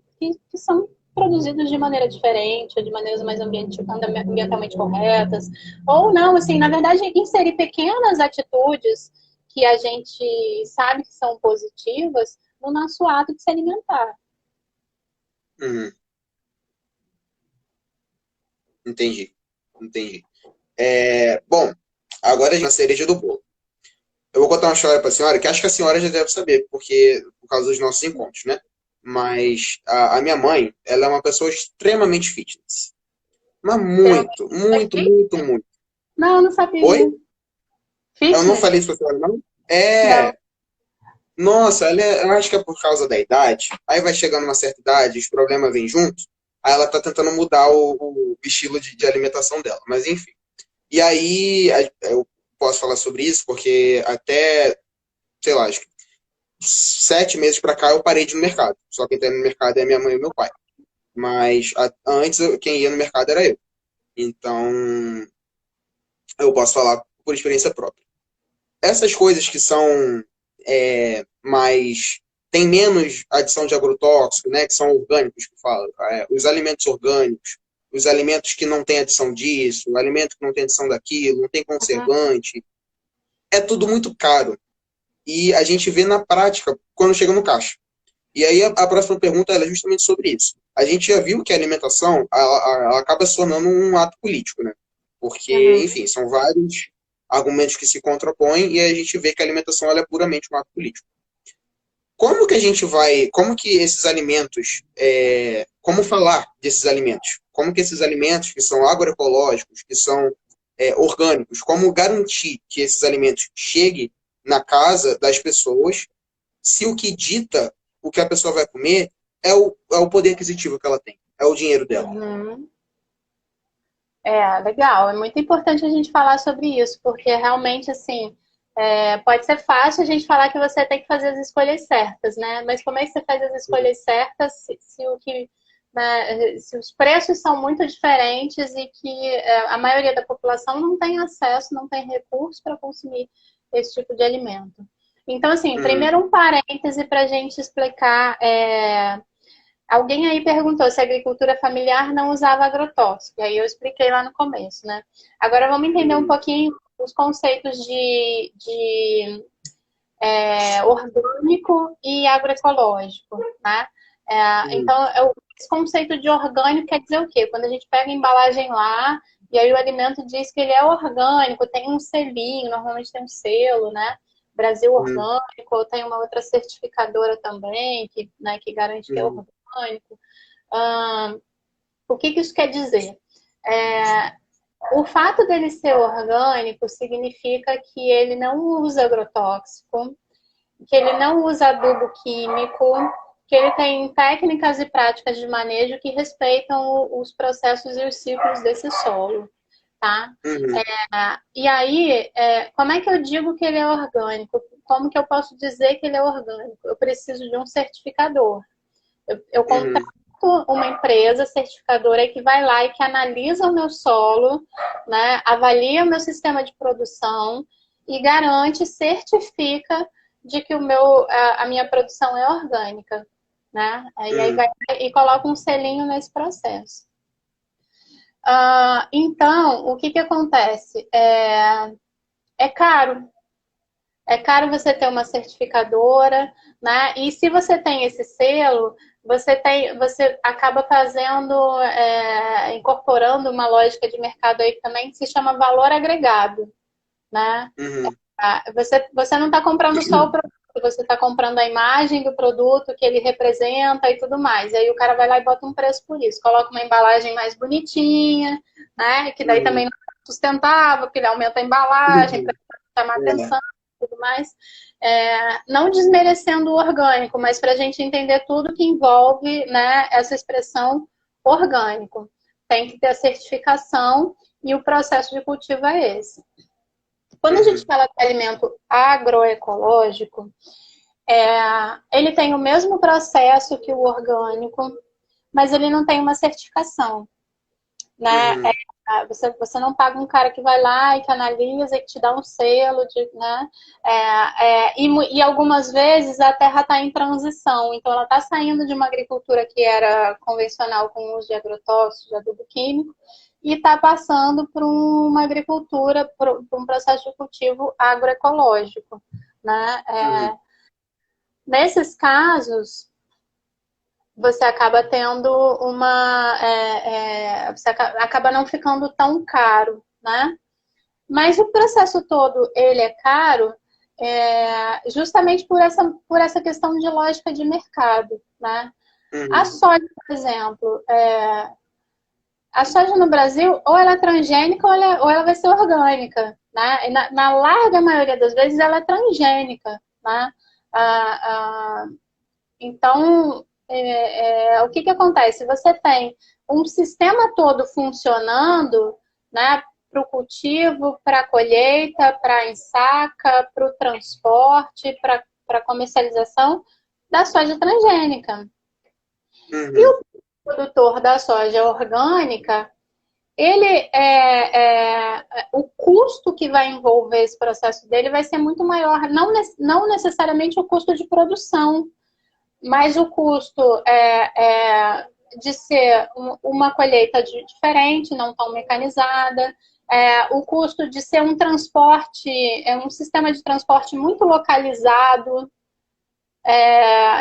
são produzidos de maneira diferente, de maneiras mais ambientalmente corretas, ou não, assim, na verdade, inserir pequenas atitudes que a gente sabe que são positivas no nosso ato de se alimentar. uhum. Entendi, entendi. Bom, agora a cereja do bolo. Eu vou contar uma história para a senhora, que acho que a senhora já deve saber, porque por causa dos nossos encontros, né? Mas a minha mãe, ela é uma pessoa extremamente fitness. Mas muito, muito, muito, Fitness? muito. Não, não sabia. Oi? Eu não Fitness? falei isso pra senhora, não? Não. Nossa, eu acho que é por causa da idade. Aí vai chegando uma certa idade, os problemas vêm junto. Aí ela tá tentando mudar o estilo de alimentação dela. Mas enfim. E aí, eu posso falar sobre isso, porque até, sei lá, acho que 7 meses pra cá eu parei de ir no mercado. Só quem tá indo no mercado é minha mãe e meu pai. Mas antes quem ia no mercado era eu. Então, eu posso falar por experiência própria. Essas coisas que são mais. Tem menos adição de agrotóxico, né? Que são orgânicos, que fala. Os alimentos orgânicos, os alimentos que não têm adição disso, o alimento que não tem adição daquilo, não tem Uhum. conservante. É tudo muito caro. E a gente vê na prática quando chega no caixa. E aí a próxima pergunta é justamente sobre isso. A gente já viu que a alimentação ela acaba se tornando um ato político, né? Porque, Uhum. enfim, são vários argumentos que se contrapõem e a gente vê que a alimentação ela é puramente um ato político. Como que a gente vai, como que esses alimentos, como falar desses alimentos? Como que esses alimentos que são agroecológicos, que são orgânicos, como garantir que esses alimentos cheguem na casa das pessoas se o que dita o que a pessoa vai comer é o poder aquisitivo que ela tem, é o dinheiro dela. Uhum. Legal. É muito importante a gente falar sobre isso, porque realmente, assim, pode ser fácil a gente falar que você tem que fazer as escolhas certas, né? Mas como é que você faz as escolhas certas se o que, né, se os preços são muito diferentes e que a maioria da população não tem acesso, não tem recurso para consumir esse tipo de alimento? Então, assim, Uhum, primeiro um parêntese para a gente explicar. Alguém aí perguntou se a agricultura familiar não usava agrotóxico. E aí eu expliquei lá no começo, né? Agora vamos entender um uhum, pouquinho os conceitos orgânico e agroecológico, né? Então, esse conceito de orgânico quer dizer o quê? Quando a gente pega a embalagem lá, e aí o alimento diz que ele é orgânico, tem um selinho, normalmente tem um selo, né? Brasil Uhum. Orgânico, ou tem uma outra certificadora também, que, né, que garante que é Uhum. orgânico. O que isso quer dizer? O fato dele ser orgânico significa que ele não usa agrotóxico, que ele não usa adubo químico, que ele tem técnicas e práticas de manejo que respeitam os processos e os ciclos desse solo, tá? Uhum. E aí, como é que eu digo que ele é orgânico? Como que eu posso dizer que ele é orgânico? Eu preciso de um certificador. Eu contrato Uhum. uma empresa certificadora que vai lá e que analisa o meu solo, né, avalia o meu sistema de produção e garante, certifica de que a minha produção é orgânica, né? E aí Uhum. vai e coloca um selinho nesse processo. Então, o que acontece? É caro. É caro você ter uma certificadora, né? E se você tem esse selo, você acaba fazendo, incorporando uma lógica de mercado aí também que se chama valor agregado, né? Uhum. Você não está comprando só o produto, você está comprando a imagem do produto que ele representa e tudo mais. E aí o cara vai lá e bota um preço por isso, coloca uma embalagem mais bonitinha, né? Que daí também Uhum. não é sustentável, porque ele aumenta a embalagem para Uhum. chamar É. atenção e tudo mais. Não desmerecendo o orgânico, mas para a gente entender tudo que envolve, né, essa expressão orgânico. Tem que ter a certificação e o processo de cultivo é esse. Quando a gente Uhum. fala de alimento agroecológico, ele tem o mesmo processo que o orgânico, mas ele não tem uma certificação, né? Uhum. Você não paga um cara que vai lá e que analisa e que te dá um selo, né? E algumas vezes a terra está em transição, então ela está saindo de uma agricultura que era convencional com uso de agrotóxicos, de adubo químico, e está passando por uma agricultura, por um processo de cultivo agroecológico, né? Uhum. Nesses casos, você acaba tendo você acaba não ficando tão caro, né? Mas o processo todo, ele é caro justamente por essa questão de lógica de mercado, né? A Uhum. soja, por exemplo, a soja no Brasil, ou ela é transgênica ou ela vai ser orgânica, né? E na larga maioria das vezes ela é transgênica, né? Ah, ah, então, o que acontece? Você tem um sistema todo funcionando, né, para o cultivo, para a colheita, para a ensaca, para o transporte, para a comercialização da soja transgênica. E Uhum. o produtor da soja orgânica, o custo que vai envolver esse processo dele vai ser muito maior, não necessariamente o custo de produção, mas o custo de ser uma colheita diferente, não tão mecanizada, o custo de ser um transporte, um sistema de transporte muito localizado,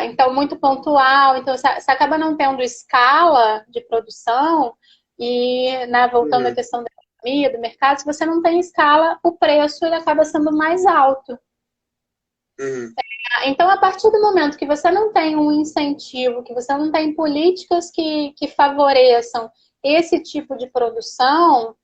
então muito pontual, então você acaba não tendo escala de produção e, né, voltando à Uhum. questão da economia, do mercado, se você não tem escala, o preço ele acaba sendo mais alto. Uhum. Então, a partir do momento que você não tem um incentivo, que você não tem políticas que favoreçam esse tipo de produção,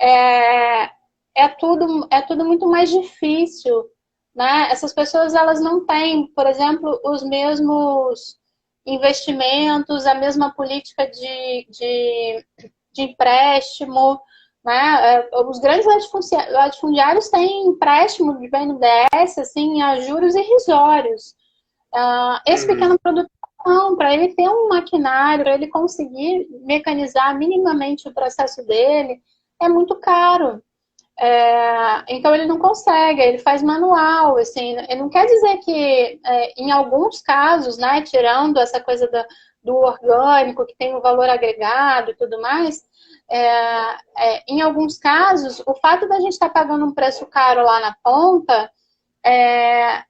é, é tudo muito mais difícil, né? Essas pessoas, elas não têm, por exemplo, os mesmos investimentos, a mesma política de empréstimo, né? Os grandes latifundiários têm empréstimo de BNDES assim, a juros irrisórios. Esse Uhum. pequeno produtor, não, para ele ter um maquinário, para ele conseguir mecanizar minimamente o processo dele, é muito caro. Então ele não consegue, ele faz manual, assim, não quer dizer que em alguns casos, né, tirando essa coisa do orgânico, que tem o valor agregado e tudo mais, em alguns casos, o fato da gente estar pagando um preço caro lá na ponta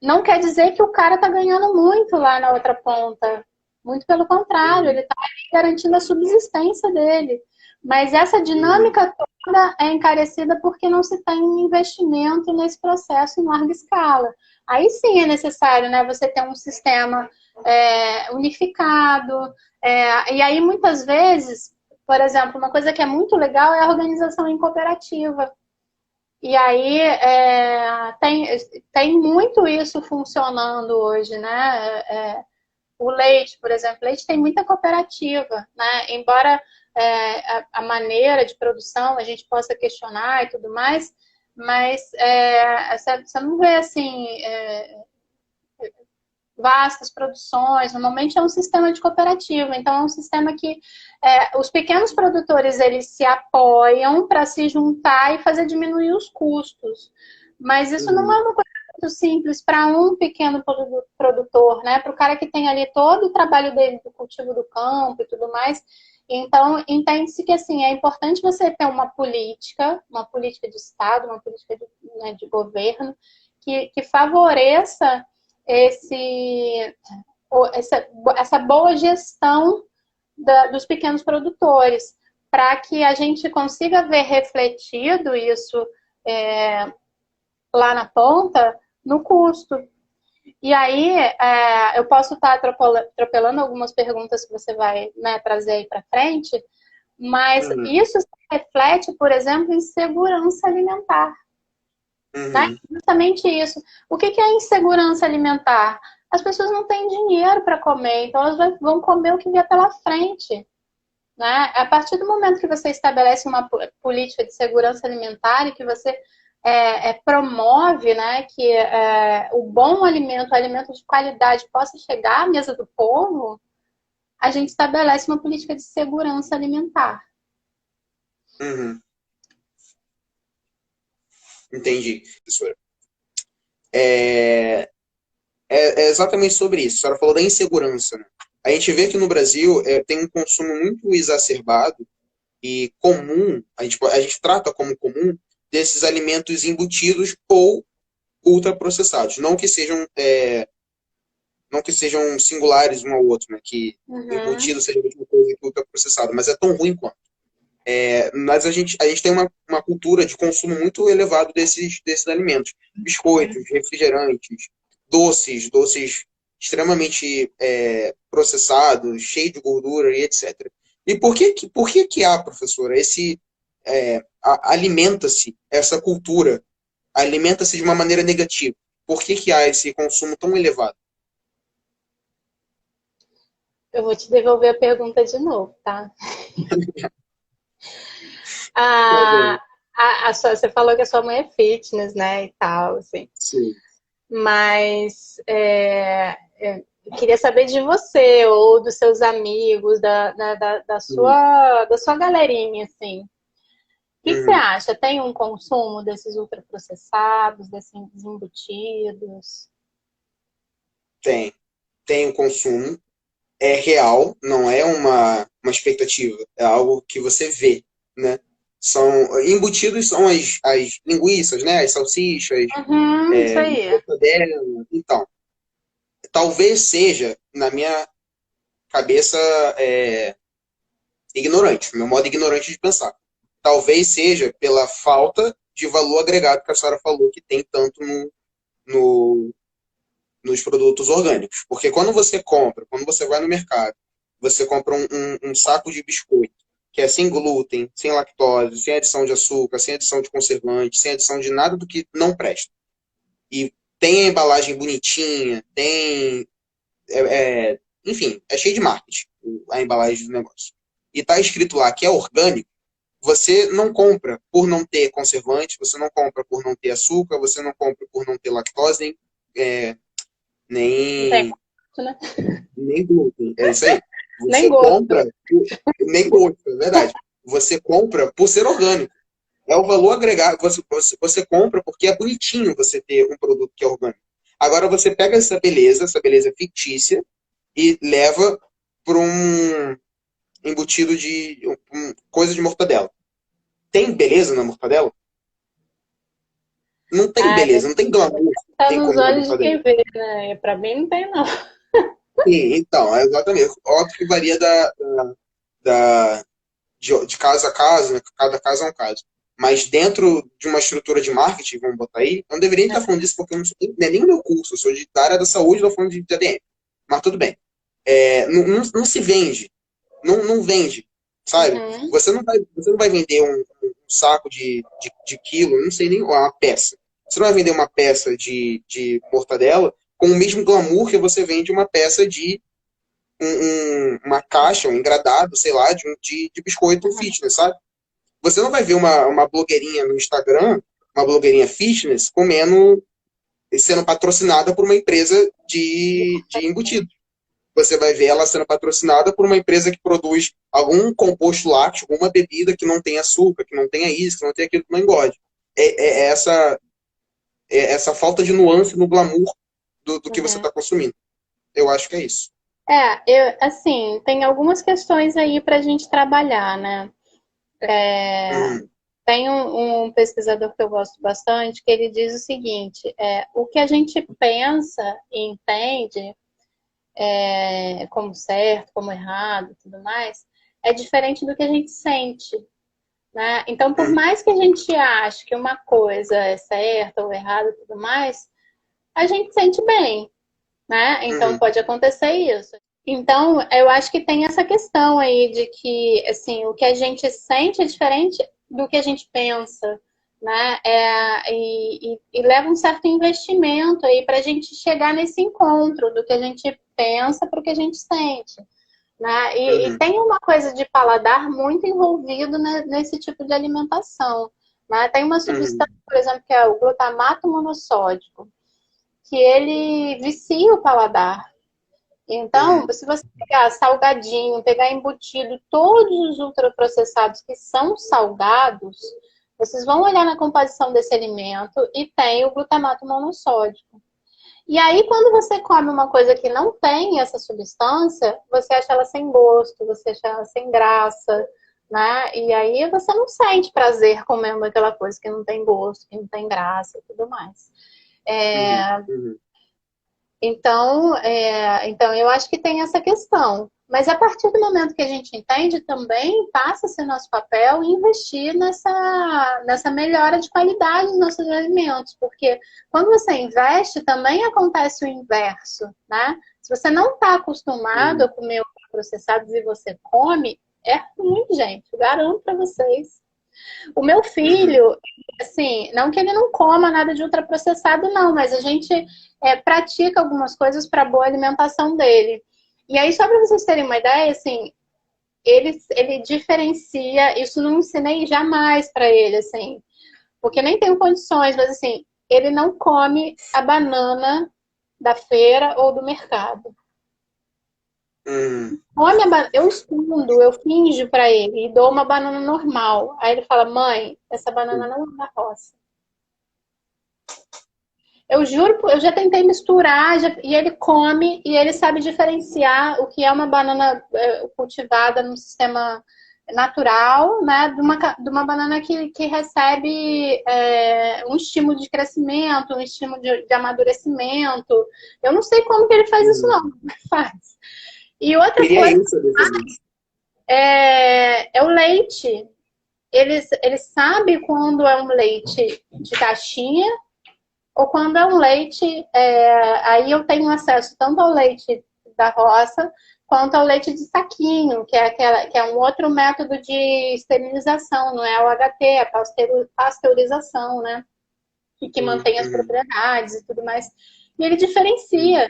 não quer dizer que o cara está ganhando muito lá na outra ponta. Muito pelo contrário, ele está garantindo a subsistência dele. Mas essa dinâmica toda é encarecida porque não se tem um investimento nesse processo em larga escala. Aí sim é necessário, né, você ter um sistema unificado. E aí, muitas vezes, por exemplo, uma coisa que é muito legal é a organização em cooperativa. E aí tem muito isso funcionando hoje, né? O leite, por exemplo, leite tem muita cooperativa, né? Embora a maneira de produção a gente possa questionar e tudo mais, mas você não vê assim vastas produções, normalmente é um sistema de cooperativa, então é um sistema que os pequenos produtores eles se apoiam para se juntar e fazer diminuir os custos, mas isso não é uma coisa muito simples para um pequeno produtor, né? Para o cara que tem ali todo o trabalho dele do cultivo do campo e tudo mais. Então, entende-se que assim, é importante você ter uma política de Estado, uma política de governo, que favoreça essa boa gestão dos pequenos produtores, para que a gente consiga ver refletido isso lá na ponta, no custo. E aí, eu posso estar atropelando algumas perguntas que você vai, né, trazer aí para frente, mas isso se reflete, por exemplo, em segurança alimentar. Né? Justamente isso. O que é insegurança alimentar? As pessoas não têm dinheiro para comer, então elas vão comer o que vier pela frente. Né? A partir do momento que você estabelece uma política de segurança alimentar e que você promove, né, que o bom alimento, o alimento de qualidade possa chegar à mesa do povo, a gente estabelece uma política de segurança alimentar. Entendi, professora. É exatamente sobre isso. A senhora falou da insegurança, né? A gente vê que no Brasil tem um consumo muito exacerbado e comum, a gente trata como comum, desses alimentos embutidos ou ultraprocessados. Não que sejam singulares um ao outro, né? Que embutido seja a mesma coisa que ultraprocessado, mas é tão ruim quanto. Mas a gente tem uma cultura de consumo muito elevado desses alimentos. Biscoitos, refrigerantes, doces extremamente processados, cheios de gordura e etc. E por que há, professora, alimenta-se essa cultura, alimenta-se de uma maneira negativa? Por que há esse consumo tão elevado? Eu vou te devolver a pergunta de novo, tá? Você falou que a sua mãe é fitness, né, e tal, assim. Sim. Mas eu queria saber de você ou dos seus amigos, da sua galerinha, assim. O que você acha? Tem um consumo desses ultraprocessados, desses embutidos? Tem o consumo. É real, não é uma expectativa, é algo que você vê, né? Embutidos são as linguiças, né? As salsichas, Isso aí. mortadela. Então, talvez seja, na minha cabeça, ignorante, meu modo ignorante de pensar. Talvez seja pela falta de valor agregado que a senhora falou que tem tanto nos produtos orgânicos. Porque quando você vai no mercado, você compra um saco de biscoito, que é sem glúten, sem lactose, sem adição de açúcar, sem adição de conservante, sem adição de nada do que não presta. E tem a embalagem bonitinha, enfim, é cheio de marketing a embalagem do negócio. E tá escrito lá que é orgânico, você não compra por não ter conservante, você não compra por não ter açúcar, você não compra por não ter lactose, nem glúten. É isso aí. Você compra, nem gosto, é verdade. Você compra por ser orgânico. É o valor agregado. Você compra porque é bonitinho você ter um produto que é orgânico. Agora você pega essa beleza fictícia, e leva para um embutido de coisa de mortadela. Tem beleza na mortadela? Não tem beleza, não tem glamour. Tá Tem nos comida olhos de abençoada quem aí. vê, né? Pra mim não tem, não. Sim, então, é exatamente. Óbvio que varia da, de caso a caso, né? Cada caso é um caso. Mas dentro de uma estrutura de marketing, vamos botar aí, eu não deveria estar falando disso porque eu não sou, não é nem o meu curso, eu sou da área da saúde, eu estou falando de ADM. Mas tudo bem. Não se vende. Não vende, sabe? Uhum. Você não vai vender um saco de quilo, não sei nem, uma peça. Você não vai vender uma peça de mortadela com o mesmo glamour que você vende uma peça de uma caixa, um engradado, sei lá, de biscoito fitness, sabe? Você não vai ver uma blogueirinha no Instagram, uma blogueirinha fitness, comendo, sendo patrocinada por uma empresa de embutido. Você vai ver ela sendo patrocinada por uma empresa que produz algum composto lácteo, alguma bebida que não tem açúcar, que não tenha isso, que não tenha aquilo, que não engorde. É essa falta de nuance no glamour do que você Uhum. está consumindo. Eu acho que é isso. Assim, tem algumas questões aí para a gente trabalhar, né? Uhum, Tem um pesquisador que eu gosto bastante que ele diz o seguinte: o que a gente pensa e entende como certo, como errado, tudo mais, é diferente do que a gente sente, né? Então, por uhum, mais que a gente ache que uma coisa é certa ou errada, tudo mais, a gente sente bem, né? Então uhum, pode acontecer isso. Então, eu acho que tem essa questão aí de que, assim, o que a gente sente é diferente do que a gente pensa, né? E leva um certo investimento aí para a gente chegar nesse encontro do que a gente pensa para o que a gente sente, né? E uhum, tem uma coisa de paladar muito envolvido nesse tipo de alimentação, né? Tem uma substância, uhum, por exemplo, que é o glutamato monossódico, que ele vicia o paladar. Então, uhum, se você pegar salgadinho, pegar embutido, todos os ultraprocessados que são salgados, vocês vão olhar na composição desse alimento e tem o glutamato monossódico. E aí, quando você come uma coisa que não tem essa substância, você acha ela sem gosto, você acha ela sem graça, né? E aí você não sente prazer comendo aquela coisa que não tem gosto, que não tem graça e tudo mais. uhum, É, uhum, então, eu acho que tem essa questão. Mas a partir do momento que a gente entende, também passa a ser nosso papel investir nessa melhora de qualidade dos nossos alimentos. Porque quando você investe, também acontece o inverso, né? Se você não está acostumado a uhum, comer processados e você come, é ruim, gente. Eu garanto para vocês. O meu uhum, filho, assim, não que ele não coma nada de ultraprocessado, não, mas a gente pratica algumas coisas para boa alimentação dele. E aí, só para vocês terem uma ideia, assim, ele diferencia, isso não ensinei jamais para ele, assim, porque nem tenho condições, mas assim, ele não come a banana da feira ou do mercado. uhum. Come eu escondo, eu finjo para ele e dou uma banana normal. Aí ele fala: mãe, essa banana não é da roça. Eu juro, eu já tentei misturar e ele come e ele sabe diferenciar o que é uma banana cultivada no sistema natural, né, de uma banana que recebe um estímulo de crescimento, um estímulo de amadurecimento. Eu não sei como que ele faz isso, Uhum. não, mas faz. E outra Queria coisa eu saber fazer isso. é o leite. Ele sabe quando é um leite de caixinha ou quando é um leite, aí eu tenho acesso tanto ao leite da roça quanto ao leite de saquinho, que é um outro método de esterilização, não é o HT, é a pasteurização, né? E que Uhum, mantém as uhum, propriedades e tudo mais. E ele diferencia.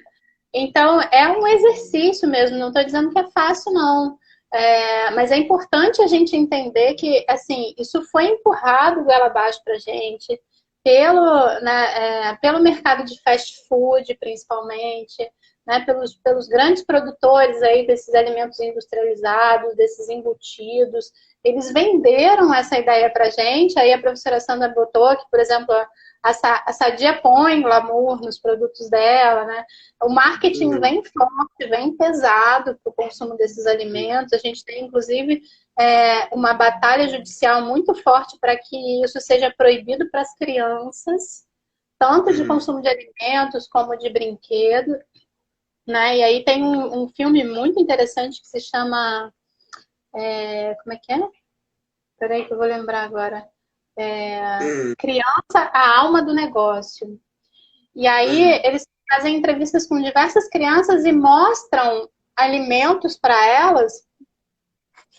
Então, é um exercício mesmo, não estou dizendo que é fácil, não. Mas é importante a gente entender que, assim, isso foi empurrado goela abaixo para a gente, pelo mercado de fast food, principalmente, né, pelos grandes produtores aí desses alimentos industrializados, desses embutidos. Eles venderam essa ideia para a gente, aí a professora Sandra botou que, por exemplo, a Sadia põe glamour nos produtos dela, né? O marketing uhum, vem forte, vem pesado para o consumo desses alimentos. A gente tem, inclusive, uma batalha judicial muito forte para que isso seja proibido para as crianças, tanto de consumo de alimentos como de brinquedo, né? E aí tem um filme muito interessante que se chama... como é que é? Peraí que eu vou lembrar agora. Criança, a alma do negócio. E aí eles fazem entrevistas com diversas crianças e mostram alimentos para elas,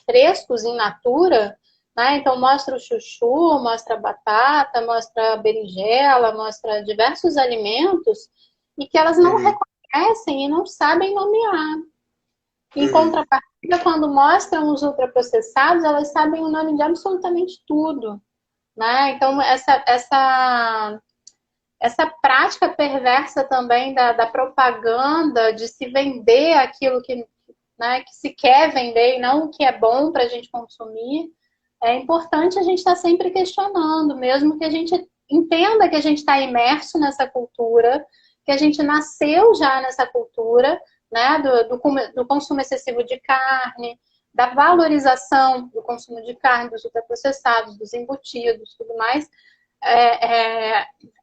frescos, in natura, né? Então mostra o chuchu, mostra a batata, mostra a berinjela, mostra diversos alimentos e que elas não reconhecem e não sabem nomear. Em contrapartida, quando mostram os ultraprocessados, elas sabem o nome de absolutamente tudo, né? Então essa prática perversa também da propaganda, de se vender aquilo que, né, que se quer vender e não o que é bom para a gente consumir, é importante a gente estar sempre questionando, mesmo que a gente entenda que a gente está imerso nessa cultura, que a gente nasceu já nessa cultura, né, do consumo excessivo de carne, da valorização do consumo de carne, dos ultraprocessados, dos embutidos, tudo mais.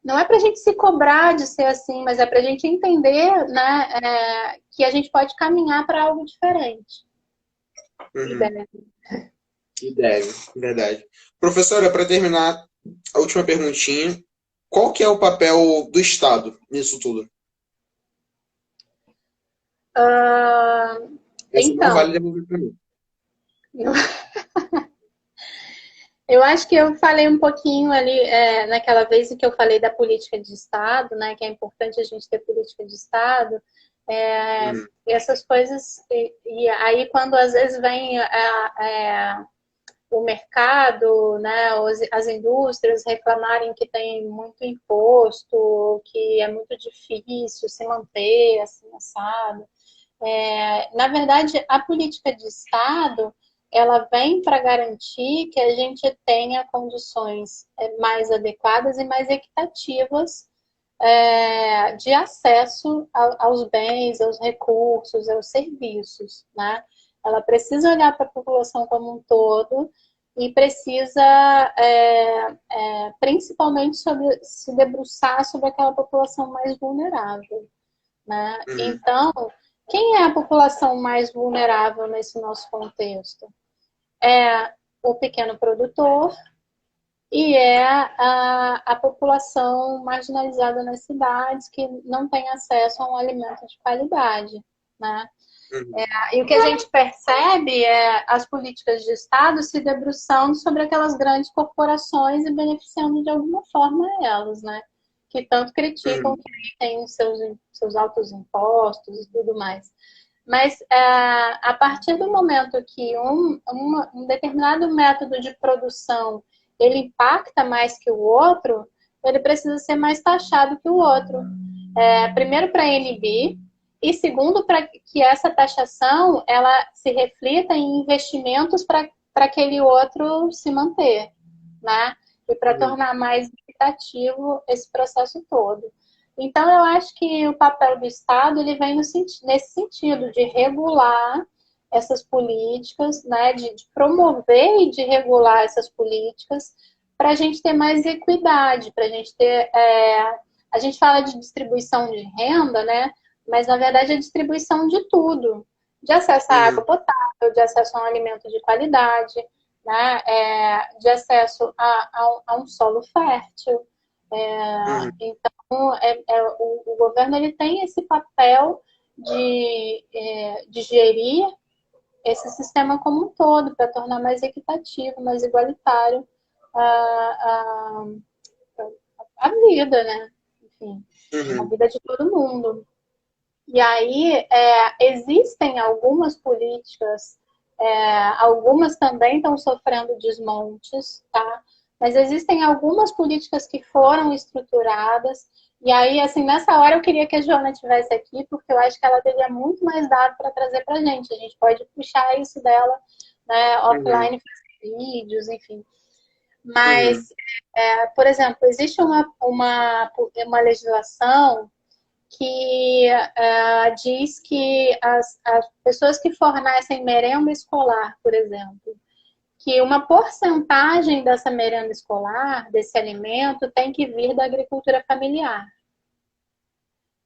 Não é para a gente se cobrar de ser assim, mas é para a gente entender, né, que a gente pode caminhar para algo diferente. E deve, verdade. Professora, para terminar, a última perguntinha. Qual que é o papel do Estado nisso tudo? Essa não Então, vale devolver para mim. eu acho que eu falei um pouquinho ali, naquela vez em que eu falei da política de Estado, né, que é importante a gente ter política de Estado, e essas coisas, e aí quando às vezes vem o mercado, né, as indústrias reclamarem que tem muito imposto, que é muito difícil se manter assim, assado. Na verdade, a política de Estado, ela vem para garantir que a gente tenha condições mais adequadas e mais equitativas de acesso aos bens, aos recursos, aos serviços, né? Ela precisa olhar para a população como um todo e precisa, principalmente, se debruçar sobre aquela população mais vulnerável, né? Então, quem é a população mais vulnerável nesse nosso contexto? É o pequeno produtor e é a população marginalizada nas cidades que não tem acesso a um alimento de qualidade, né? E o que a gente percebe é as políticas de Estado se debruçando sobre aquelas grandes corporações e beneficiando de alguma forma elas, né? Que tanto criticam que tem seus altos impostos e tudo mais. Mas a partir do momento que um determinado método de produção ele impacta mais que o outro, ele precisa ser mais taxado que o outro. Primeiro para inibir, e segundo, para que essa taxação ela se reflita em investimentos para aquele outro se manter, né? E para tornar mais equitativo esse processo todo. Então, eu acho que o papel do Estado ele vem nesse sentido, de regular essas políticas, né? De promover e de regular essas políticas para a gente ter mais equidade, para a gente ter... a gente fala de distribuição de renda, né? Mas, na verdade, é distribuição de tudo. De acesso à água potável, de acesso a um alimento de qualidade, né? De acesso a um solo fértil. Então, o governo ele tem esse papel de gerir esse sistema como um todo, para tornar mais equitativo, mais igualitário a, a vida, né? Enfim, a vida de todo mundo. E aí, existem algumas políticas, algumas também estão sofrendo desmontes, tá? Mas existem algumas políticas que foram estruturadas. E aí, assim, nessa hora eu queria que a Joana estivesse aqui, porque eu acho que ela teria muito mais dado para trazer para a gente. A gente pode puxar isso dela, né, offline, fazer vídeos, enfim. Mas, por exemplo, existe uma legislação que diz que as pessoas que fornecem merenda escolar, por exemplo, que uma porcentagem dessa merenda escolar, desse alimento, tem que vir da agricultura familiar.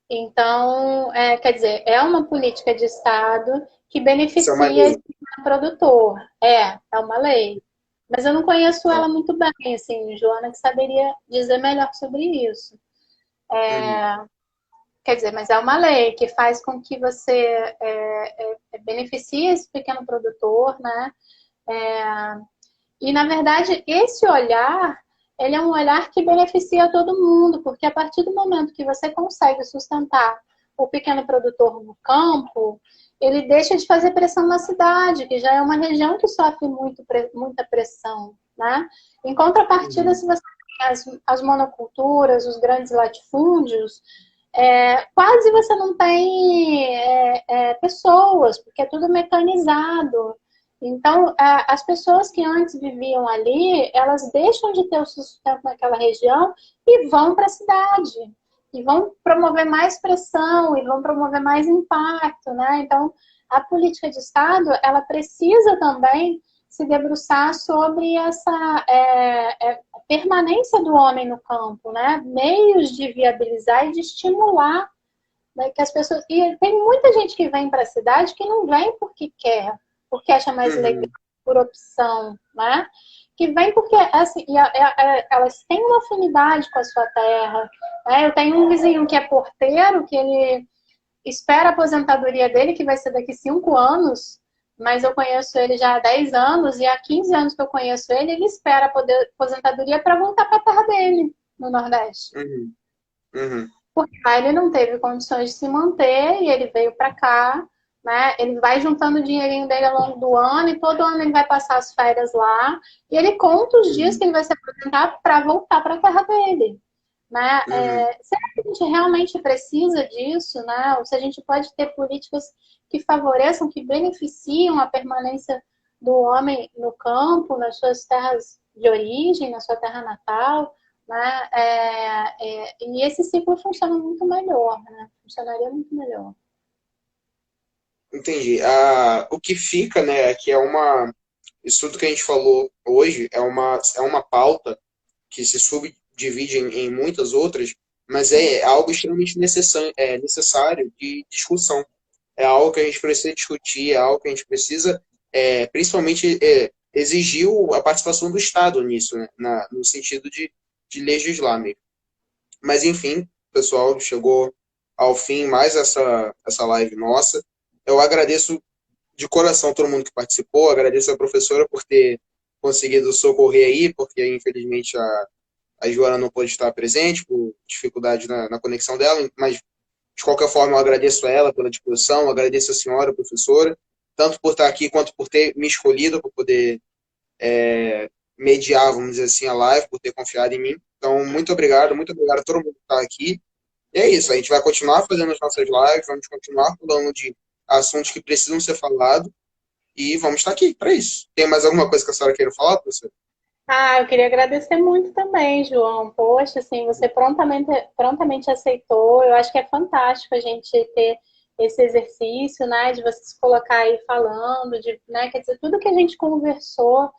Então, quer dizer, é uma política de Estado que Isso é uma beneficia lei. esse produtor. É uma lei. Mas eu não conheço Tá. ela muito bem, assim, Joana que saberia dizer melhor sobre isso. Uhum. Quer dizer, mas é uma lei que faz com que você beneficie esse pequeno produtor, né? E, na verdade, esse olhar, ele é um olhar que beneficia todo mundo, porque a partir do momento que você consegue sustentar o pequeno produtor no campo, ele deixa de fazer pressão na cidade, que já é uma região que sofre muita pressão, né? Em contrapartida, Uhum. se você tem as monoculturas, os grandes latifúndios, quase você não tem pessoas, porque é tudo mecanizado. Então, as pessoas que antes viviam ali, elas deixam de ter o sustento naquela região e vão para a cidade. E vão promover mais pressão, e vão promover mais impacto, né? Então, a política de Estado, ela precisa também se debruçar sobre essa permanência do homem no campo, né? Meios de viabilizar e de estimular, né, que as pessoas... E tem muita gente que vem para a cidade que não vem porque quer, porque acha mais legal, Uhum. por opção, né? Que vem porque assim, elas têm uma afinidade com a sua terra. Né? Eu tenho um vizinho que é porteiro, que ele espera a aposentadoria dele, que vai ser daqui 5 anos, mas eu conheço ele já há 10 anos, e há 15 anos que eu conheço ele, ele espera a aposentadoria para voltar para a terra dele, no Nordeste. Uhum. Uhum. Porque lá ele não teve condições de se manter e ele veio para cá, né? Ele vai juntando o dinheirinho dele ao longo do ano e todo ano ele vai passar as férias lá e ele conta os dias Uhum. que ele vai se aposentar para voltar para a terra dele, né? Uhum. Será que a gente realmente precisa disso, né? Ou se a gente pode ter políticas que favoreçam, que beneficiam a permanência do homem no campo, nas suas terras de origem, na sua terra natal, né? E esse ciclo funciona muito melhor, né? Funcionaria muito melhor. Entendi. O que fica, né, é que isso tudo que a gente falou hoje é uma pauta que se subdivide em muitas outras, mas é algo extremamente necessário de discussão. É algo que a gente precisa discutir, é algo que a gente precisa, principalmente, exigir a participação do Estado nisso, né, no sentido de legislar mesmo. Mas, enfim, pessoal, chegou ao fim mais essa live nossa. Eu agradeço de coração todo mundo que participou, agradeço a professora por ter conseguido socorrer aí, porque infelizmente a Joana não pôde estar presente por dificuldade na conexão dela, mas de qualquer forma eu agradeço a ela pela disposição, agradeço a senhora, professora, tanto por estar aqui quanto por ter me escolhido para poder mediar, vamos dizer assim, a live, por ter confiado em mim. Então, muito obrigado a todo mundo que está aqui. E é isso, a gente vai continuar fazendo as nossas lives, vamos continuar falando de assuntos que precisam ser falados e vamos estar aqui para isso. Tem mais alguma coisa que a senhora queira falar, professor? Eu queria agradecer muito também, João. Poxa, assim, você prontamente aceitou. Eu acho que é fantástico a gente ter esse exercício, né, de você se colocar aí falando, né, quer dizer, tudo que a gente conversou,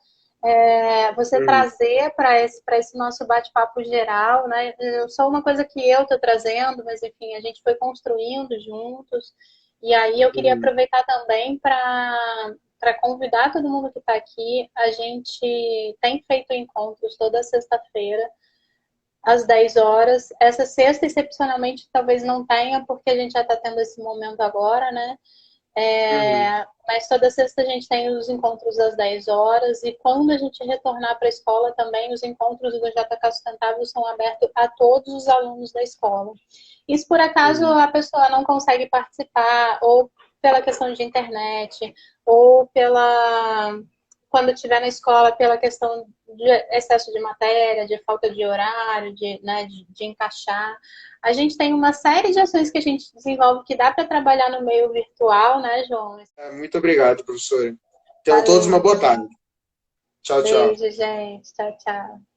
você Uhum, trazer para esse nosso bate-papo geral, né? Só uma coisa que eu estou trazendo, mas enfim, a gente foi construindo juntos. E aí eu queria uhum, aproveitar também para convidar todo mundo que está aqui. A gente tem feito encontros toda sexta-feira, às 10 horas. Essa sexta, excepcionalmente, talvez não tenha, porque a gente já está tendo esse momento agora, né? uhum, Mas toda sexta a gente tem os encontros às 10 horas e quando a gente retornar para a escola também, os encontros do JK Sustentável são abertos a todos os alunos da escola. E se por acaso uhum, a pessoa não consegue participar, ou pela questão de internet, ou quando estiver na escola, pela questão de excesso de matéria, de falta de horário, né, de encaixar, a gente tem uma série de ações que a gente desenvolve que dá para trabalhar no meio virtual, né, João? Muito obrigado, professora. Tenham todos uma Valeu. boa tarde. Tchau, tchau. Beijo, gente. Tchau, tchau.